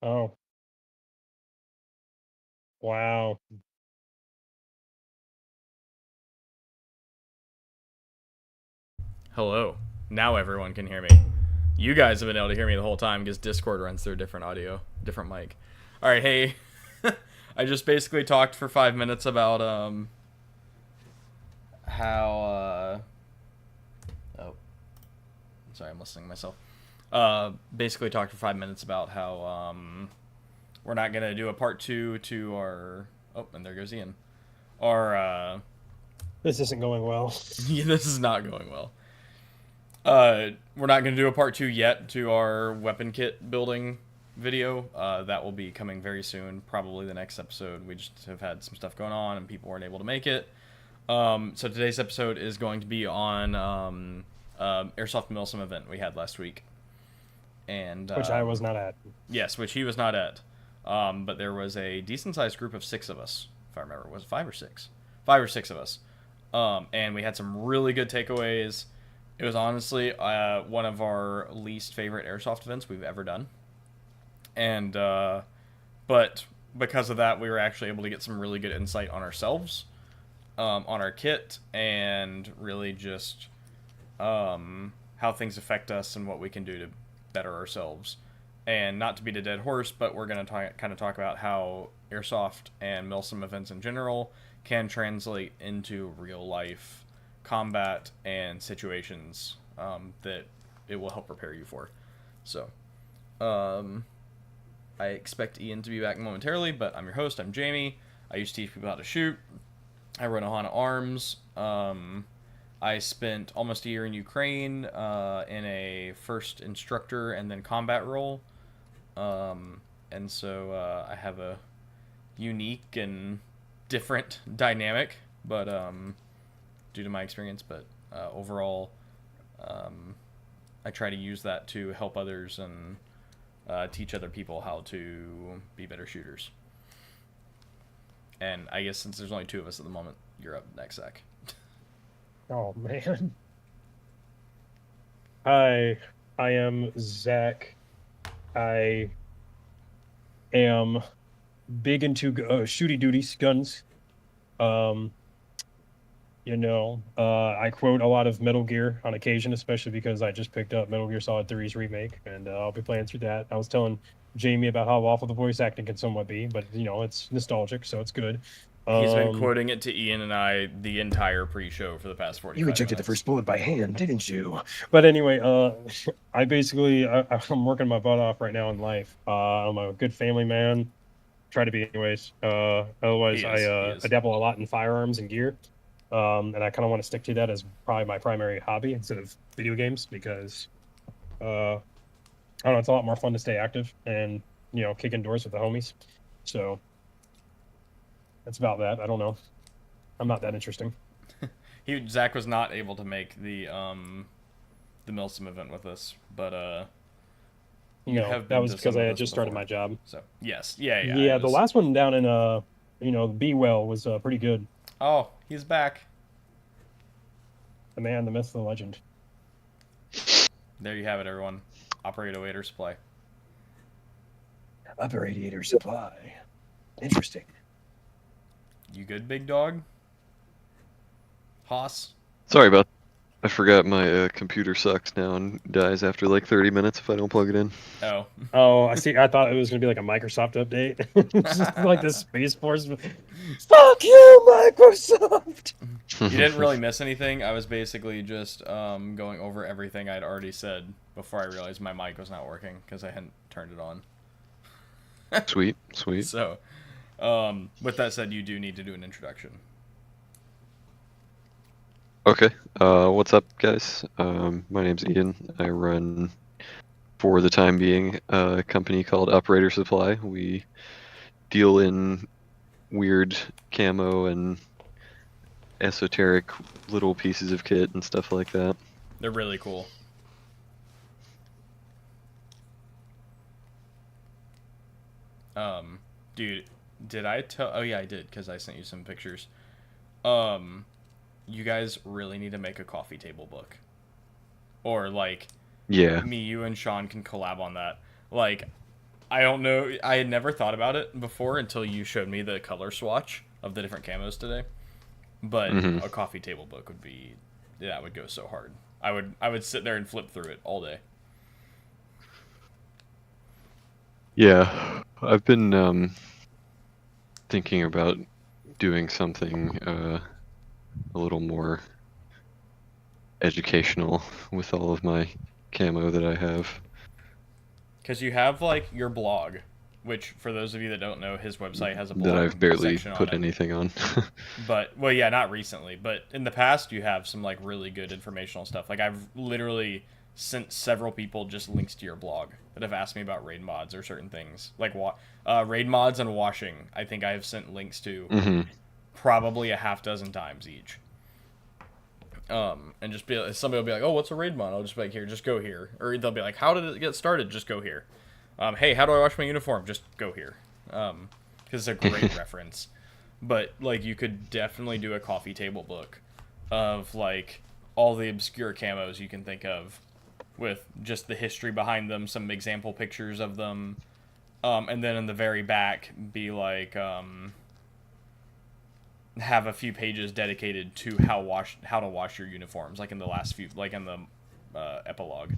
Oh, wow. Hello. Now everyone can hear me. You guys have been able to hear me the whole time because Discord runs through a different audio, different mic. All right, hey. I just basically talked for 5 minutes about how oh, sorry, I'm listening to myself. Basically talked for 5 minutes about how we're not gonna do a part two to our and there goes Ian. Our This isn't going well. yeah, this is not going well. We're not going to do a part two yet to our weapon kit building video. That will be coming very soon, probably the next episode. We just have had some stuff going on and people weren't able to make it. So today's episode is going to be on Airsoft Milsim event we had last week. And Which I was not at. yes, which he was not at. But there was a decent sized group of 6 of us, if I remember. Was it 5 or 6? 5 or 6 of us. And we had some really good takeaways. It was honestly one of our least favorite airsoft events we've ever done, and but because of that, we were actually able to get some really good insight on ourselves, on our kit, and really just how things affect us and what we can do to better ourselves. And not to beat a dead horse, but we're going to kind of talk about how airsoft and Milsim events in general can translate into real life combat and situations that it will help prepare you for. So, I expect Ian to be back momentarily, but I'm your host. I'm Jamie. I used to teach people how to shoot. I run Ohana Arms. I spent almost a year in Ukraine in a first instructor and then combat role. And so I have a unique and different dynamic, but due to my experience, but overall, I try to use that to help others and teach other people how to be better shooters. And I guess since there's only 2 of us at the moment, you're up next, Zach. Oh, man. Hi, I am Zach. I am big into shooty duties, guns. Um, I quote a lot of Metal Gear on occasion, especially because I just picked up Metal Gear Solid 3's remake, and I'll be playing through that. I was telling Jamie about how awful the voice acting can somewhat be, but it's nostalgic, so it's good. He's been Um, quoting it to Ian and I the entire pre-show for the past you 45 ejected the minutes. first bullet by hand, didn't you? But anyway, I basically I'm working my butt off right now in life. I'm a good family man. Try to be anyways. Otherwise, He is. He I is. dabble a lot in firearms and gear. And I kind of want to stick to that as probably my primary hobby instead of video games because I don't know, it's a lot more fun to stay active and kicking doors with the homies. So that's about that. I don't know. I'm not that interesting. Zach was not able to make the Milsim event with us, but you have That been was to because some I of had those just started before. my job. So yes, yeah, Yeah, it the was. last one down in B Well was pretty good. Oh, he's back. The man, the myth, the legend. There you have it, everyone. Operator waiter supply. Upper radiator supply. Interesting. You good, big dog? Hoss? Sorry about. I forgot my computer sucks now and dies after like 30 minutes if I don't plug it in. Oh. Oh, I see. I thought it was gonna be like a Microsoft update. It's just like this Space Force. Fuck you, Microsoft. You didn't really miss anything. I was basically just going over everything I'd already said before I realized my mic was not working because I hadn't turned it on. Sweet, sweet. So, with that said, you do need to do an introduction. Okay. What's up, guys? My name's Ian. I run, for the time being, a company called Operator Supply. We deal in weird camo and esoteric little pieces of kit and stuff like that. They're really cool. Dude, did I tell? Oh yeah, I did because I sent you some pictures. You guys really need to make a coffee table book, or like Yeah. me, you, and Sean can collab on that. Like, I don't know. I had never thought about it before until you showed me the color swatch of the different camos today. But Mhm. a coffee table book would be, that would go so hard. I would sit there and flip through it all day. Yeah, I've been thinking about doing something a little more educational with all of my camo that I have. Because you have like your blog, which for those of you that don't know, his website has a That blog I've barely section on put it. anything on. But well, yeah, not recently, but in the past you have some like really good informational stuff. Like I've literally sent several people just links to your blog that have asked me about raid mods or certain things, like raid mods and washing. I think I have sent links to Hmm. probably a half dozen times each. And just be somebody will be like, "Oh, what's a raid mod?" I'll just be like, "Here, just go here," or they'll be like, "How did it get started?" Just go here. Hey, how do I wash my uniform? Just go here. Because it's a great reference. But like, you could definitely do a coffee table book of like all the obscure camos you can think of, with just the history behind them, some example pictures of them, and then in the very back be like have a few pages dedicated to how to wash your uniforms, like in the last few, like in the epilogue.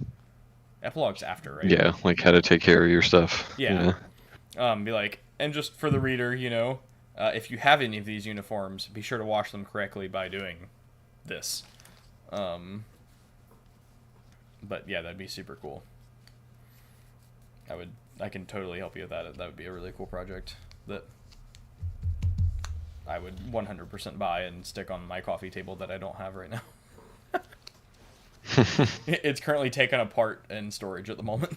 Epilogue's after, right? Yeah, like how to take care of your stuff. Yeah. Be like, and just for the reader, if you have any of these uniforms, be sure to wash them correctly by doing this. But yeah, that'd be super cool. I can totally help you with that. That would be a really cool project that I would 100% buy and stick on my coffee table that I don't have right now. It's currently taken apart in storage at the moment.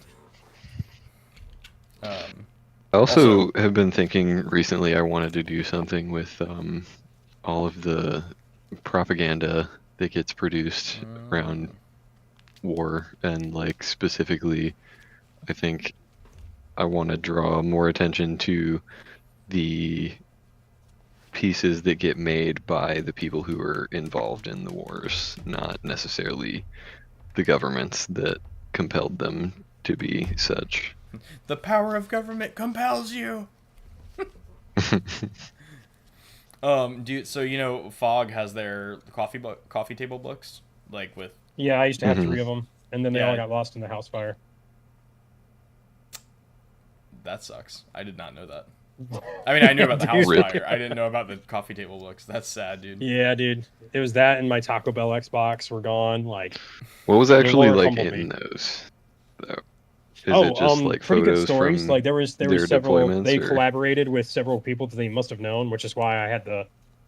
I also Also- have been thinking recently I wanted to do something with all of the propaganda that gets produced around war, and like specifically, I think I want to draw more attention to the pieces that get made by the people who are involved in the wars, not necessarily the governments that compelled them to be such. The power of government compels you. Fog has their coffee table books, like with Yeah, I used to have Mhm. 3 of them, and then they Yeah. all got lost in the house fire. that sucks. I did not know that. I mean, I knew about the house Dude. fire. I didn't know about the coffee table books. That's sad, dude. Yeah, dude. It was that and my Taco Bell Xbox were gone. Like, What was mean, actually Lord like humbled in me. those, though? Is it just like Pretty good photos stories. from Like there was their several. deployments, They or? collaborated with several people that they must have known, which is why I had the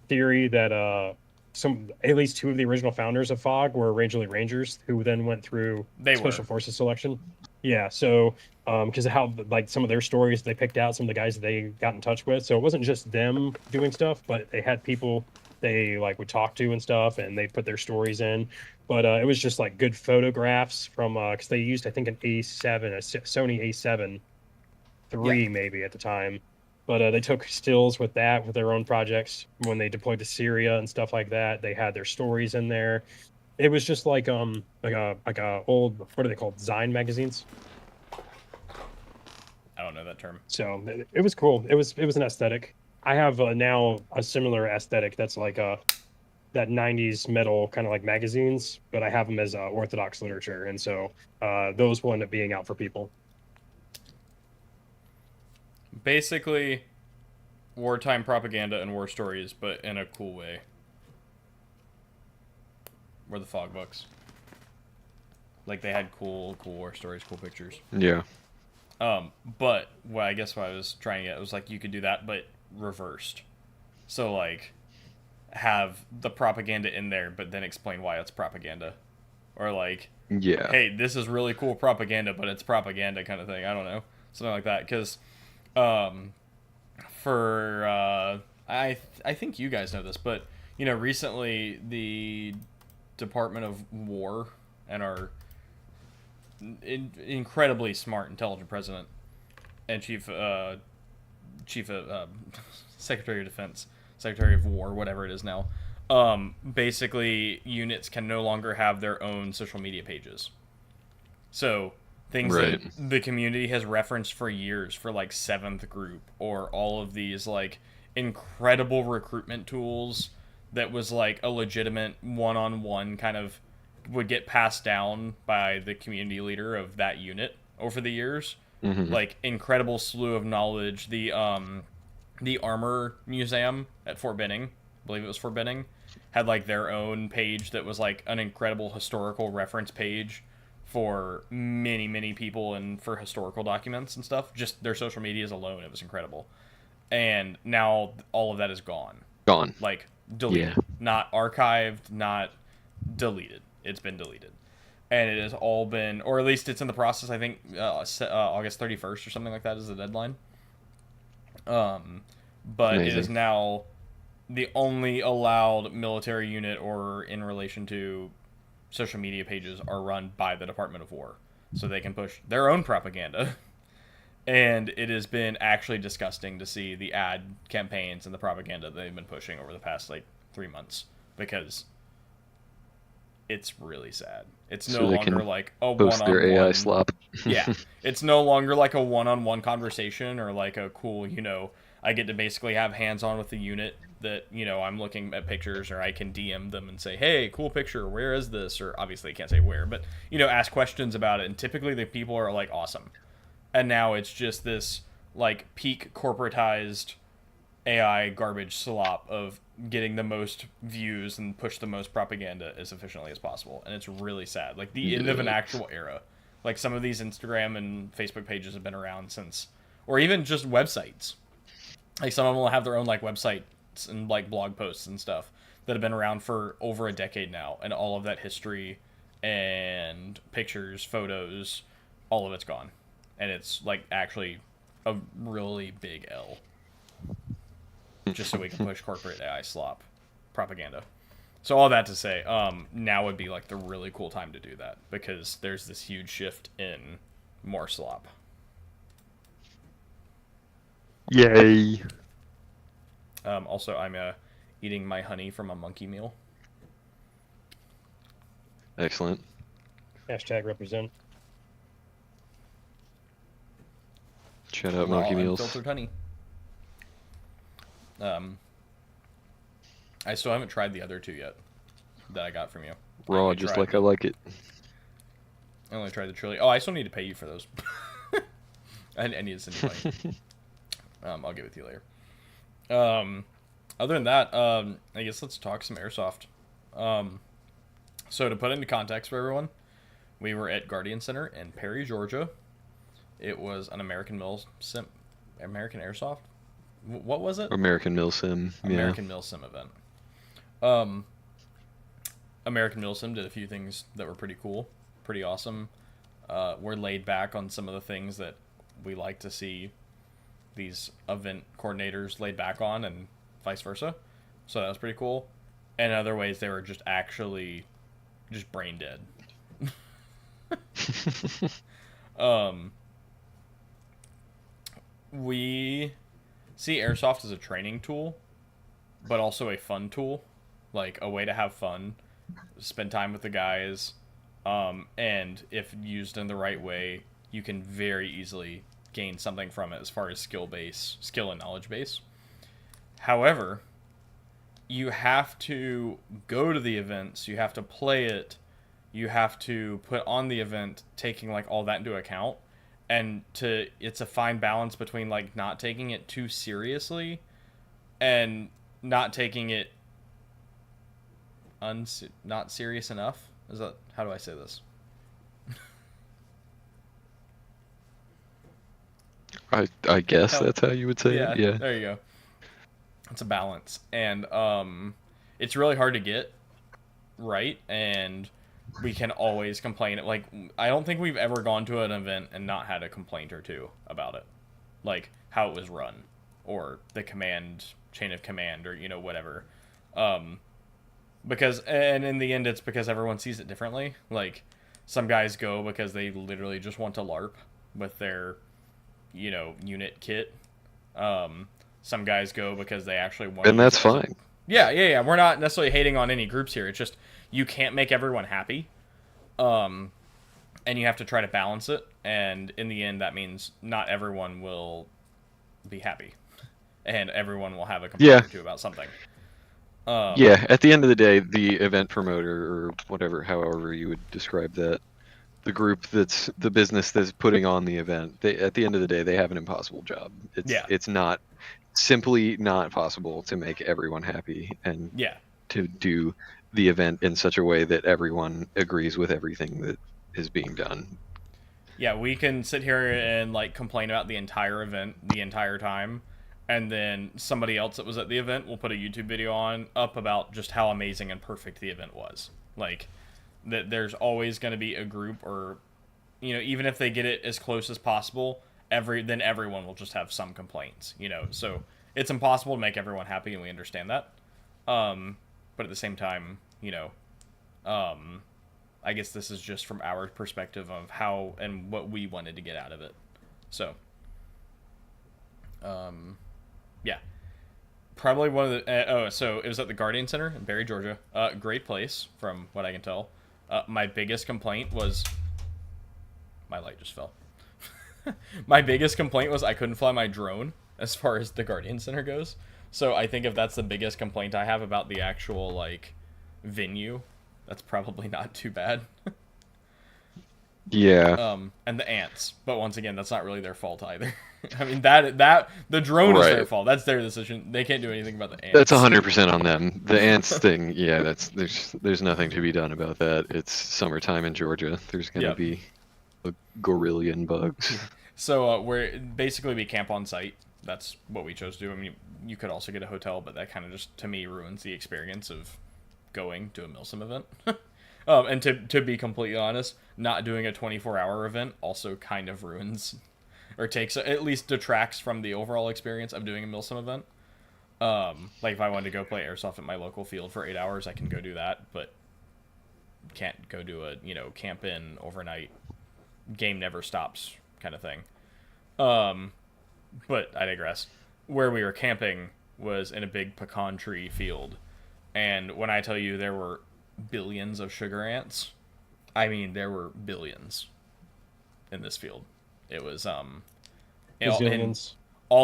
theory that at least 2 of the original founders of FOG were Rangeley Rangers, who then went through They Special were. Forces selection. Yeah, so because of how like some of their stories, they picked out some of the guys that they got in touch with. So it wasn't just them doing stuff, but they had people they like would talk to and stuff, and they put their stories in. But it was just like good photographs from because they used I think an A7, Sony A7 III Yeah. maybe at the time. But they took stills with that with their own projects when they deployed to Syria and stuff like that. They had their stories in there. It was just like a old, what are they called, Zine magazines. I don't know that term. So it was cool. It was an aesthetic. I have now a similar aesthetic that's like that 90s metal kind of like magazines, but I have them as orthodox literature, and so those will end up being out for people. Basically, wartime propaganda and war stories, but in a cool way. Were the fog books. Like they had cool war stories, cool pictures. Yeah. But I guess what I was trying to get was like you could do that, but reversed. So like, have the propaganda in there, but then explain why it's propaganda, or like, Yeah. hey, this is really cool propaganda, but it's propaganda kind of thing. I don't know, something like that. Because, I think you guys know this, but recently the Department of War and our incredibly smart, intelligent president and chief Secretary of Defense, Secretary of War, whatever it is now. Basically, units can no longer have their own social media pages. So things Right. that the community has referenced for years for like 7th group, or all of these like incredible recruitment tools that was like a legitimate one-on-one kind of would get passed down by the community leader of that unit over the years. Hmm. Like incredible slew of knowledge. The armor museum at Fort Benning, I believe it was Fort Benning, had like their own page that was like an incredible historical reference page for many people and for historical documents and stuff. Just their social medias alone, it was incredible. And now all of that is gone. Gone. Like deleted. Yeah. Not archived, not deleted. It's been deleted. And it has all been, or at least it's in the process. I think August 31st or something like that is the deadline. But Amazing. it is now the only allowed military unit, or in relation to social media pages, are run by the Department of War, so they can push their own propaganda. And it has been actually disgusting to see the ad campaigns and the propaganda they've been pushing over the past like 3 months, because it's really sad. It's no So they longer can like a Post their AI one-on-one. slop. Yeah, it's no longer like a one-on-one conversation, or like a cool, I get to basically have hands-on with the unit that, I'm looking at pictures, or I can DM them and say, hey, cool picture, where is this? Or obviously I can't say where, but, ask questions about it. And typically the people are like, awesome. And now it's just this like peak corporatized AI garbage slop of getting the most views and push the most propaganda as efficiently as possible. And it's really sad. Like the end of an actual era. Like some of these Instagram and Facebook pages have been around since, or even just websites. Like some of them will have their own like websites and like blog posts and stuff that have been around for over a decade now. And all of that history and pictures, photos, all of it's gone. And it's like actually a really big L. Just so we can push corporate AI slop propaganda. So all that to say, now would be like the really cool time to do that, because there's this huge shift in more slop. Yay. Also, I'm eating my honey from a monkey meal. Excellent. Hashtag represent. Shout out Raw Monkey Meals. unfiltered honey. I still haven't tried the other two yet that I got from you. I Raw, only just tried like I like it. I only tried the chili. Oh, I still need to pay you for those. I need to send you money. I'll give it to you later. Other than that, I guess let's talk some Airsoft. So to put into context for everyone, we were at Guardian Center in Perry, Georgia. It was an American Airsoft? What was it? American Milsim. Yeah. American Milsim event. American Milsim did a few things that were pretty cool, pretty awesome. We're laid back on some of the things that we like to see these event coordinators laid back on, and vice versa. So that was pretty cool. And in other ways, they were just actually just brain dead. We see Airsoft as a training tool, but also a fun tool, like a way to have fun, spend time with the guys, and if used in the right way, you can very easily gain something from it as far as skill and knowledge base. However, you have to go to the events, you have to play it, you have to put on the event, taking like all that into account. And it's a fine balance between like not taking it too seriously and not taking it not serious enough. How do I say this? I guess that's how you would say it. Yeah. There you go. It's a balance, and it's really hard to get right, and we can always complain. Like, I don't think we've ever gone to an event and not had a complaint or two about it, like how it was run, or the chain of command, or whatever. Because, and in the end, it's because everyone sees it differently. Like, some guys go because they literally just want to LARP with their unit kit. Some guys go because they actually want, and that's fine. Yeah. We're not necessarily hating on any groups here. It's just you can't make everyone happy. and you have to try to balance it. And in the end, that means not everyone will be happy, and everyone will have a complaint or two about something. Yeah, at the end of the day, the event promoter or whatever, however you would describe that, the group that's the business that's putting on the event, they at the end of the day they have an impossible job. It's not simply not possible to make everyone happy and to do the event in such a way that everyone agrees with everything that is being done. Yeah, we can sit here and like complain about the entire event the entire time, and then somebody else that was at the event will put a YouTube video up about just how amazing and perfect the event was. Like that there's always going to be a group, or even if they get it as close as possible, then everyone will just have some complaints, so it's impossible to make everyone happy, and we understand that. But at the same time, I guess this is just from our perspective of how and what we wanted to get out of it. So yeah, probably one of the so it was at the Guardian Center in Barry, Georgia. Great place from what I can tell. My biggest complaint was my light just fell. My biggest complaint was I couldn't fly my drone as far as the Guardian Center goes. So I think if that's the biggest complaint I have about the actual like venue, that's probably not too bad. Yeah. And the ants, but once again, that's not really their fault either. I mean that the drone is their fault. That's their decision. They can't do anything about the ants. That's 100% on them. The ants thing, yeah, there's nothing to be done about that. It's summertime in Georgia. There's gonna be a gorillion bugs. So we camp on site. That's what we chose to do. I mean, you could also get a hotel, but that kind of just to me ruins the experience of going to a Milsim event. And to be completely honest, not doing a 24-hour event also kind of ruins, or at least detracts from the overall experience of doing a Milsim event. Like if I wanted to go play Airsoft at my local field for 8 hours, I can go do that, but can't go do a, camp in overnight, game never stops kind of thing. But I digress. Where we were camping was in a big pecan tree field, and when I tell you there were billions of sugar ants, I mean there were billions in this field. It was all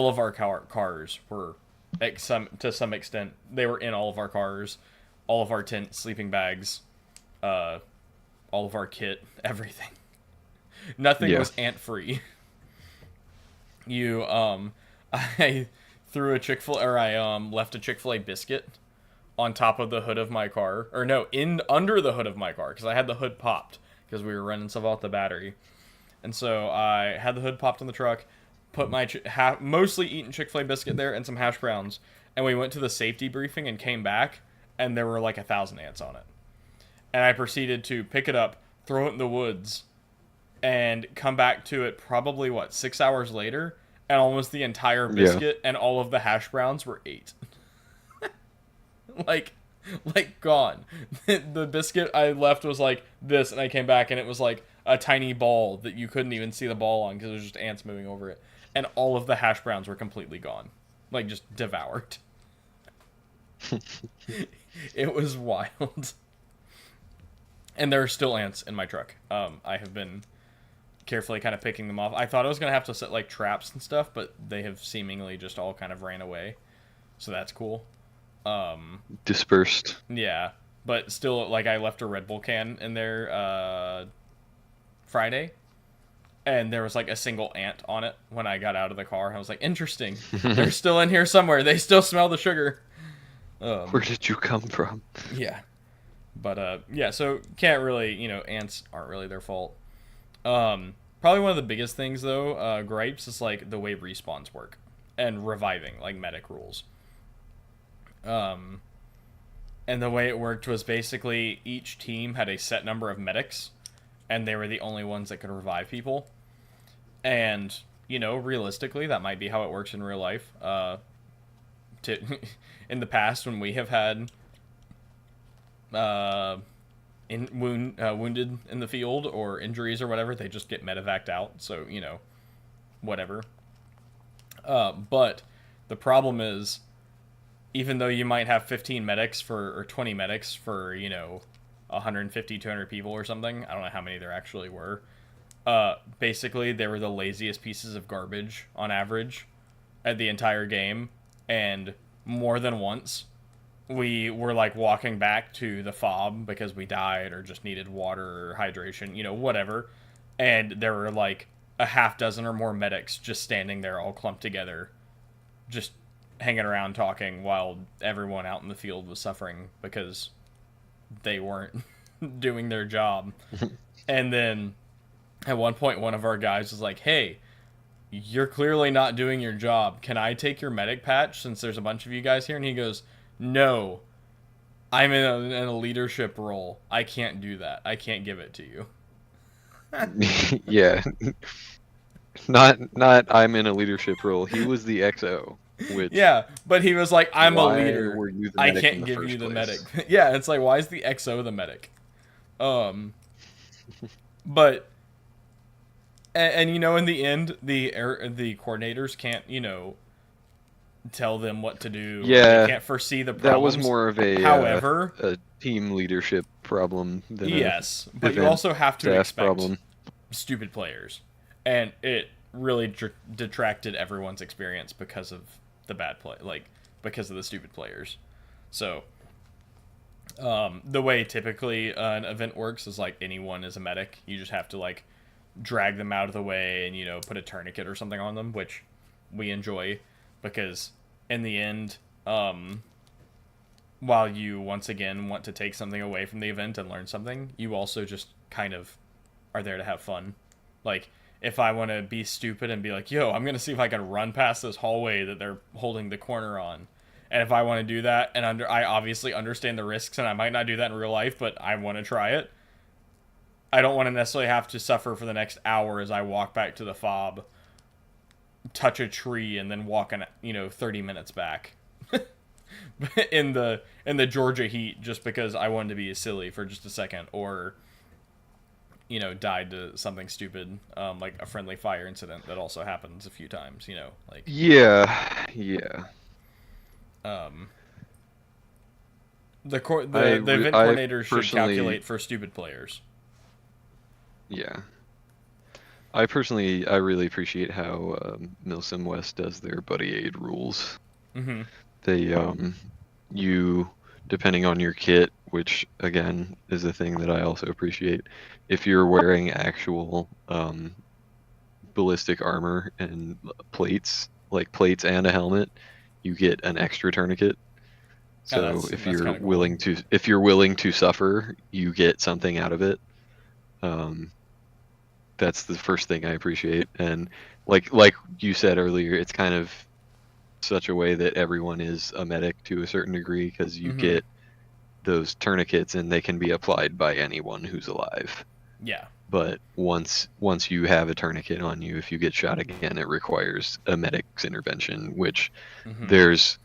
of our cars were to some extent they were in all of our cars, all of our tent, sleeping bags, all of our kit, everything. Nothing was ant free. I threw a I left a Chick-fil-A biscuit on top of the hood of my car, or no, under the hood of my car, because I had the hood popped because we were running stuff off the battery, and so I had the hood popped on the truck, put my mostly eaten Chick-fil-A biscuit there and some hash browns, and we went to the safety briefing and came back, and there were like 1,000 ants on it, and I proceeded to pick it up, throw it in the woods, and come back to it probably 6 hours later, and almost the entire biscuit and all of the hash browns were ate. like gone. The biscuit I left was like this, and I came back and it was like a tiny ball that you couldn't even see the ball on because it was just ants moving over it, and all of the hash browns were completely gone, like just devoured. It was wild. And there are still ants in my truck. I have been carefully kind of picking them off. I thought I was going to have to set like traps and stuff, but they have seemingly just all kind of ran away. So that's cool. Dispersed. Yeah. But still, like, I left a Red Bull can in there Friday, and there was like a single ant on it when I got out of the car. I was like, interesting. They're still in here somewhere. They still smell the sugar. Where did you come from? Yeah. But, yeah, so can't really, ants aren't really their fault. Probably one of the biggest things, though, gripes, is, like, the way respawns work. And reviving, like, medic rules. And the way it worked was basically each team had a set number of medics, and they were the only ones that could revive people. And, realistically, that might be how it works in real life. In the past, when we have had wounded in the field or injuries or whatever, they just get medevaced out. So, whatever. But the problem is, even though you might have 15 medics or 20 medics for, 150, 200 people or something. I don't know how many there actually were. Basically, they were the laziest pieces of garbage on average at the entire game. And more than once, we were like walking back to the fob because we died or just needed water or hydration, whatever. And there were like a half dozen or more medics just standing there all clumped together, just hanging around talking while everyone out in the field was suffering because they weren't doing their job. And then at one point, one of our guys was like, hey, you're clearly not doing your job. Can I take your medic patch since there's a bunch of you guys here? And he goes, no, I'm in a leadership role. I can't do that. I can't give it to you. Yeah. Not I'm in a leadership role. He was the XO. Which, yeah, but he was like, I'm a why leader. were you the I medic in can't the give first you the place? medic. Yeah, it's like, why is the XO the medic? But and in the end, the coordinators can't, tell them what to do. Yeah, they can't foresee the problems. that was more of However, a team leadership problem than yes, a but you event also have to staff expect problem. stupid players, and it really detracted everyone's experience because of the bad play, because of the stupid players. So the way typically an event works is like anyone is a medic. You just have to like drag them out of the way and put a tourniquet or something on them, which we enjoy because in the end, while you once again want to take something away from the event and learn something, you also just kind of are there to have fun. Like, if I want to be stupid and be like, yo, I'm going to see if I can run past this hallway that they're holding the corner on. And if I want to do that, and I obviously understand the risks, and I might not do that in real life, but I want to try it, I don't want to necessarily have to suffer for the next hour as I walk back to the fob, touch a tree, and then walk 30 minutes back in the Georgia heat just because I wanted to be silly for just a second, or died to something stupid, like a friendly fire incident that also happens a few times. Yeah. The event coordinators should calculate for stupid players. Yeah. I really appreciate how Milsim West does their buddy aid rules. Mm-hmm. They you, depending on your kit, which again is a thing that I also appreciate, if you're wearing actual ballistic armor and plates and a helmet, you get an extra tourniquet. So if you're willing to suffer, you get something out of it. That's the first thing I appreciate. And like you said earlier, it's kind of such a way that everyone is a medic to a certain degree, because you get those tourniquets and they can be applied by anyone who's alive. Yeah. But once you have a tourniquet on you, if you get shot again, it requires a medic's intervention, which there's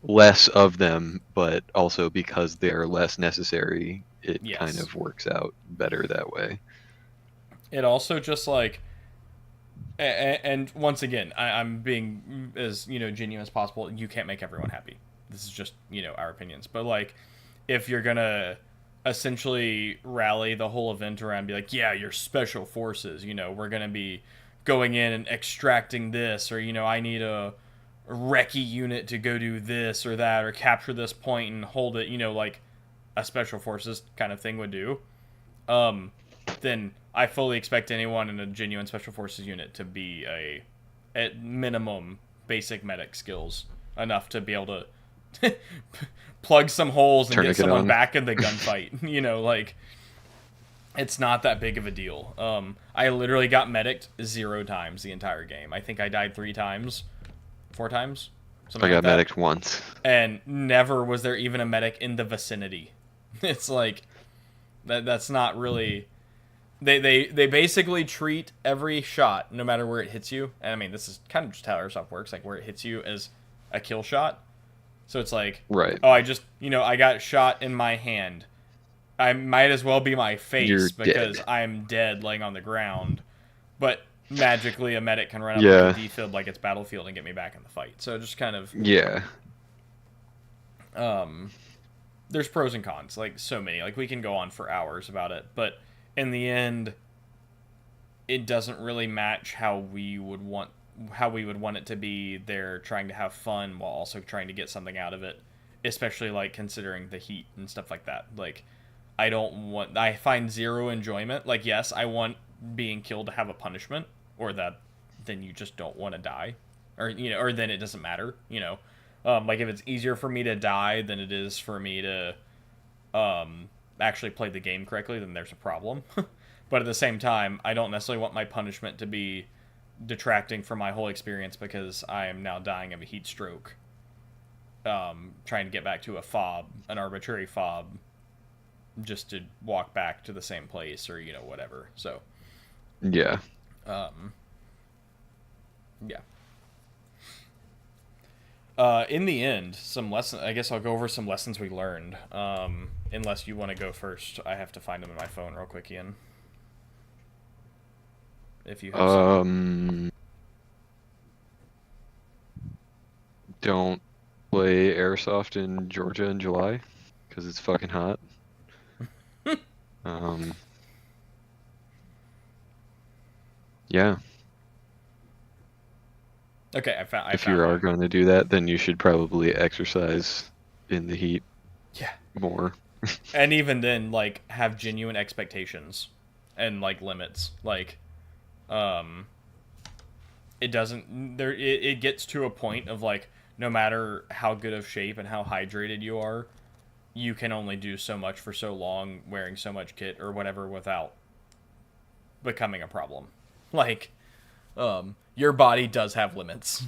less of them, but also because they're less necessary, it kind of works out better that way. It also just like, and once again, I'm being as genuine as possible. You can't make everyone happy. This is just our opinions. But like, if you're gonna essentially rally the whole event around, be like, yeah, you're special forces. We're gonna be going in and extracting this, or I need a recce unit to go do this or that, or capture this point and hold it. Like a special forces kind of thing would do. Then I fully expect anyone in a genuine special forces unit to be at minimum basic medic skills enough to be able to plug some holes and get someone back in the gunfight. Like, it's not that big of a deal. I literally got medicked 0 times the entire game. I think I died 4 times, something I like got medicked once, and never was there even a medic in the vicinity. It's like that's not really. They basically treat every shot, no matter where it hits you. And I mean, this is kind of just how Airsoft works, like where it hits you as a kill shot. So it's like, right. Oh, I just, I got shot in my hand. I might as well be my face because I'm dead laying on the ground. But magically a medic can run up like a defib like it's Battlefield and get me back in the fight. So just kind of... Yeah. there's pros and cons, like so many. Like we can go on for hours about it, but in the end, it doesn't really match how we would want it to be. They're trying to have fun while also trying to get something out of it, especially like considering the heat and stuff like that. Like I find zero enjoyment. Like, yes, I want being killed to have a punishment, or that then you just don't want to die, or or then it doesn't matter. Like if it's easier for me to die than it is for me to actually play the game correctly, then there's a problem. But at the same time, I don't necessarily want my punishment to be detracting from my whole experience because I am now dying of a heat stroke. Trying to get back to a fob, an arbitrary fob, just to walk back to the same place or, whatever. So, Yeah. Yeah. In the end, I guess I'll go over some lessons we learned. Unless you want to go first. I have to find them in my phone real quick, Ian. If you have some. Don't play Airsoft in Georgia in July, because it's fucking hot. Yeah. Okay, If you are going to do that, then you should probably exercise in the heat. Yeah. More. And even then, like, have genuine expectations and like limits. Like, it gets to a point of like, no matter how good of shape and how hydrated you are, you can only do so much for so long wearing so much kit or whatever without becoming a problem. Like, your body does have limits.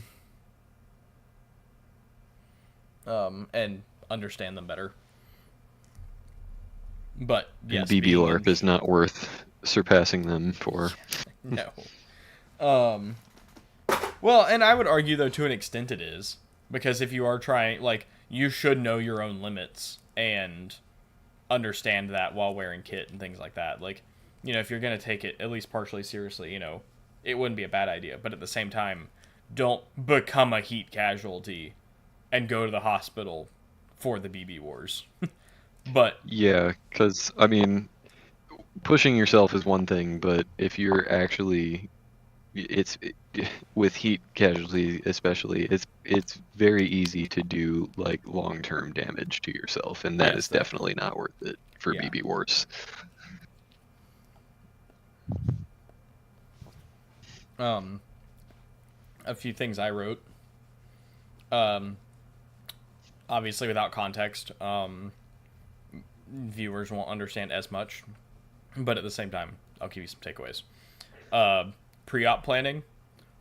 And understand them better. But yes, BB LARP is not worth surpassing them for. No. Well, and I would argue though to an extent it is, because if you are trying, like, you should know your own limits and understand that while wearing kit and things like that. Like, if you're going to take it at least partially seriously, it wouldn't be a bad idea. But at the same time, don't become a heat casualty and go to the hospital for the BB wars. But yeah, because I mean, pushing yourself is one thing, but if you're actually, with heat casualty especially, it's very easy to do like long-term damage to yourself, and that is definitely not worth it for BB wars. A few things I wrote. Obviously, without context, viewers won't understand as much. But at the same time, I'll give you some takeaways. Pre-op planning,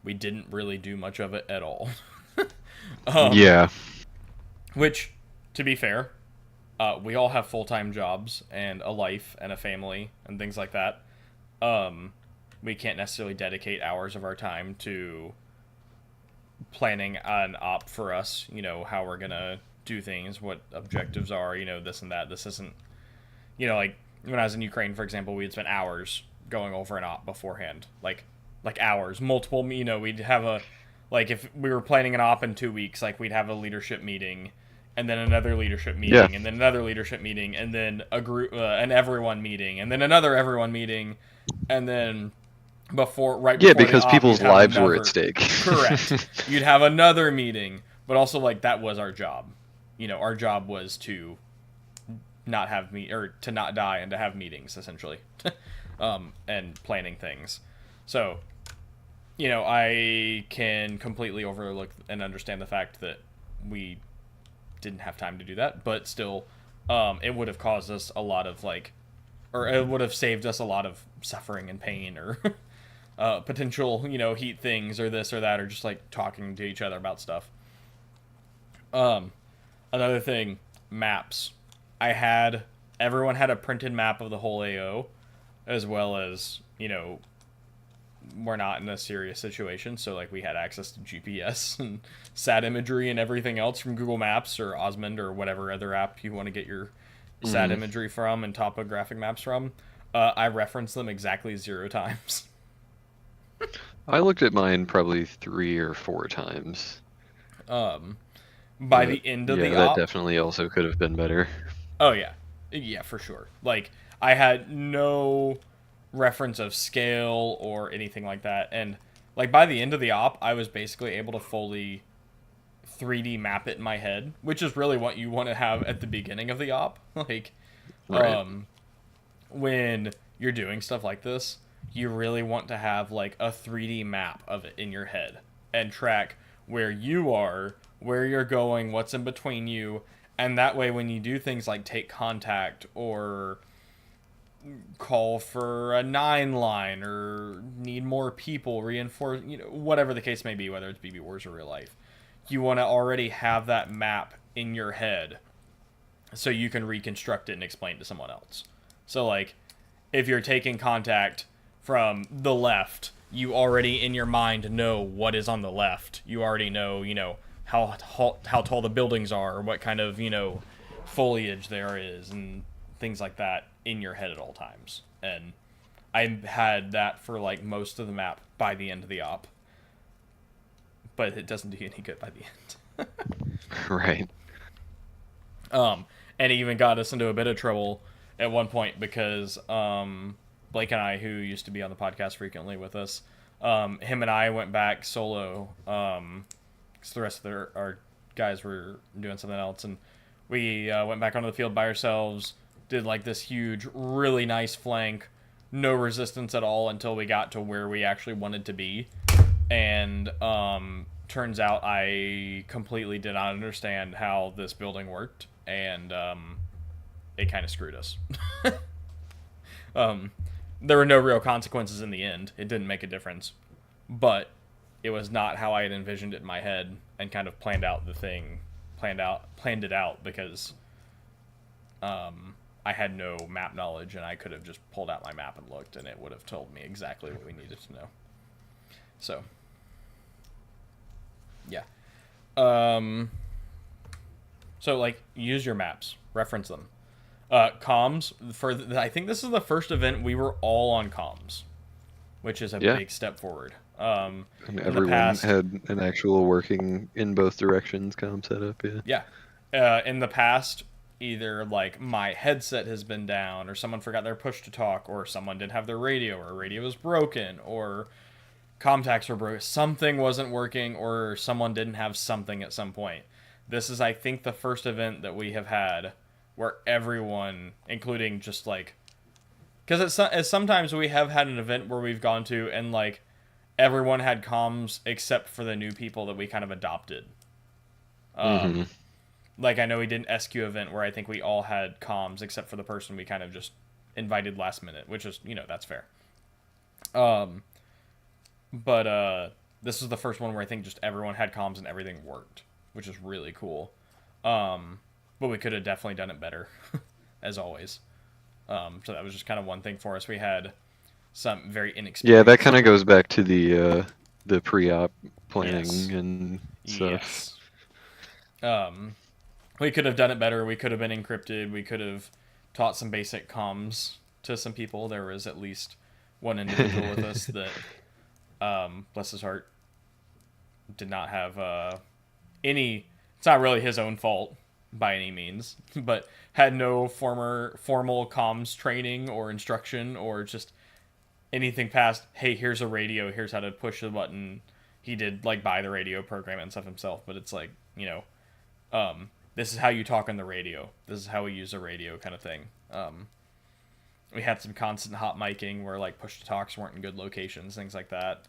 we didn't really do much of it at all. Yeah. Which, to be fair, we all have full-time jobs and a life and a family and things like that. We can't necessarily dedicate hours of our time to planning an op for us, how we're going to do things, what objectives are, this and that. This isn't, like when I was in Ukraine, for example, we'd spent hours going over an op beforehand, like hours, multiple, we'd have if we were planning an op in 2 weeks, like we'd have a leadership meeting and then another leadership meeting and then another leadership meeting and then a group, an everyone meeting and then another everyone meeing and then before because people's lives were at stake. Correct. You'd have another meeting, but also like that was our job. Our job was to not have to not die and to have meetings essentially, and planning things. So, I can completely overlook and understand the fact that we didn't have time to do that, but still, it would have caused us a lot of or it would have saved us a lot of suffering and pain or potential, heat things or this or that, or just like talking to each other about stuff. Another thing, maps. Everyone had a printed map of the whole AO, as well as, we're not in a serious situation, so like we had access to GPS and sat imagery and everything else from Google Maps or Osmond or whatever other app you want to get your sat imagery from and topographic maps from. I referenced them exactly 0 times. I looked at mine probably 3 or 4 times. By the end of the that op, definitely also could have been better. Oh yeah, for sure. Like I had no reference of scale or anything like that, and like by the end of the op, I was basically able to fully 3D map it in my head, which is really what you want to have at the beginning of the op. Like, Right. when you're doing stuff like this, you really want to have like a 3D map of it in your head and track where you are, where you're going, what's in between you, and that way when you do things like take contact or call for a 9 line or need more people, reinforce, whatever the case may be, whether it's BB Wars or real life, you want to already have that map in your head so you can reconstruct it and explain it to someone else. So, like, if you're taking contact from the left, you already in your mind know what is on the left. You already know, how tall the buildings are, or what kind of, foliage there is, and things like that in your head at all times. And I had that for, like, most of the map by the end of the op. But it doesn't do you any good by the end. Right. And it even got us into a bit of trouble at one point because Blake and I, who used to be on the podcast frequently with us, him and I went back solo because the rest of our guys were doing something else, and we went back onto the field by ourselves, did like this huge, really nice flank, no resistance at all until we got to where we actually wanted to be, and turns out I completely did not understand how this building worked, and it kind of screwed us. There were no real consequences in the end. It didn't make a difference, but it was not how I had envisioned it in my head and kind of planned it out because I had no map knowledge, and I could have just pulled out my map and looked, and it would have told me exactly what we needed to know. So, yeah. So, like, use your maps. Reference them. Comms, I think this is the first event we were all on comms, which is a big step forward. And everyone had an actual working in both directions comm setup, Yeah. In the past, either, like, my headset has been down, or someone forgot their push-to-talk, or someone didn't have their radio, or radio was broken, or contacts were broken, something wasn't working, or someone didn't have something at some point. This is, I think, the first event that we have had where everyone, including just, like... Because sometimes we have had an event where we've gone to, and, like, everyone had comms except for the new people that we kind of adopted. Like, I know we did an SQ event where I think we all had comms except for the person we kind of just invited last minute, which is, that's fair. But this was the first one where I think just everyone had comms and everything worked, which is really cool. But we could have definitely done it better, as always. So that was just kind of one thing for us. We had some very inexperienced... Yeah, that kind of goes back to the pre-op planning and stuff. Yes. We could have done it better. We could have been encrypted. We could have taught some basic comms to some people. There was at least one individual with us that, bless his heart, did not have any... It's not really his own fault by any means, but had no formal comms training or instruction or just anything past, hey, here's a radio, here's how to push the button. He did, like, buy the radio program and stuff himself, but it's like, this is how you talk on the radio. This is how we use a radio kind of thing. We had some constant hot micing where, like, push-to-talks weren't in good locations, things like that.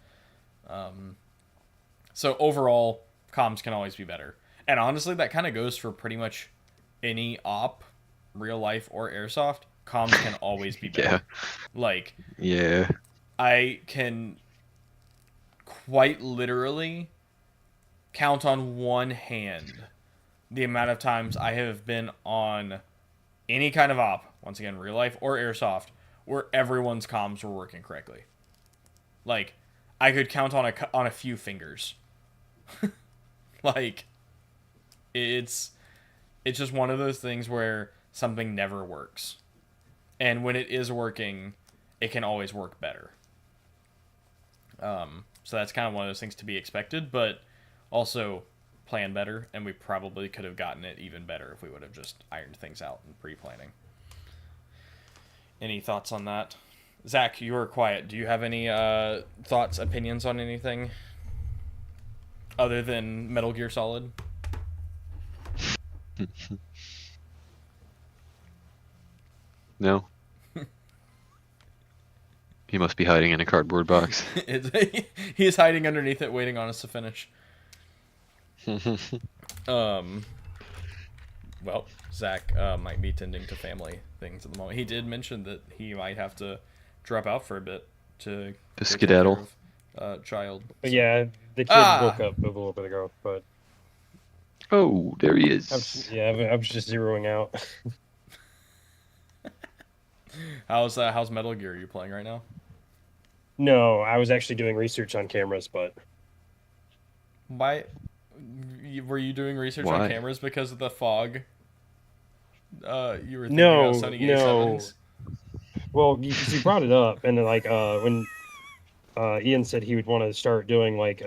So overall, comms can always be better. And honestly, that kind of goes for pretty much any op, real life or airsoft. Comms can always be better. Like, I can quite literally count on one hand the amount of times I have been on any kind of op, once again, real life or airsoft, where everyone's comms were working correctly. Like, I could count on a few fingers. Like, it's just one of those things where something never works. And when it is working, it can always work better. So that's kind of one of those things to be expected, but also plan better, and we probably could have gotten it even better if we would have just ironed things out and pre-planning. Any thoughts on that? Zach, you were quiet. Do you have any thoughts, opinions on anything other than Metal Gear Solid? No. He must be hiding in a cardboard box. He's hiding underneath it, waiting on us to finish. Well, Zach might be tending to family things at the moment. He did mention that he might have to drop out for a bit to skedaddle. Take care of, child. But yeah, the kid woke up a little bit ago, but Oh, there he I is. was just zeroing out. How's Metal Gear you playing right now? No, I was actually doing research on cameras, but Why were you doing research Why? on cameras because of the fog? You were thinking No, about Sony no. A7s? well, you brought it up, and like when Ian said he would want to start doing like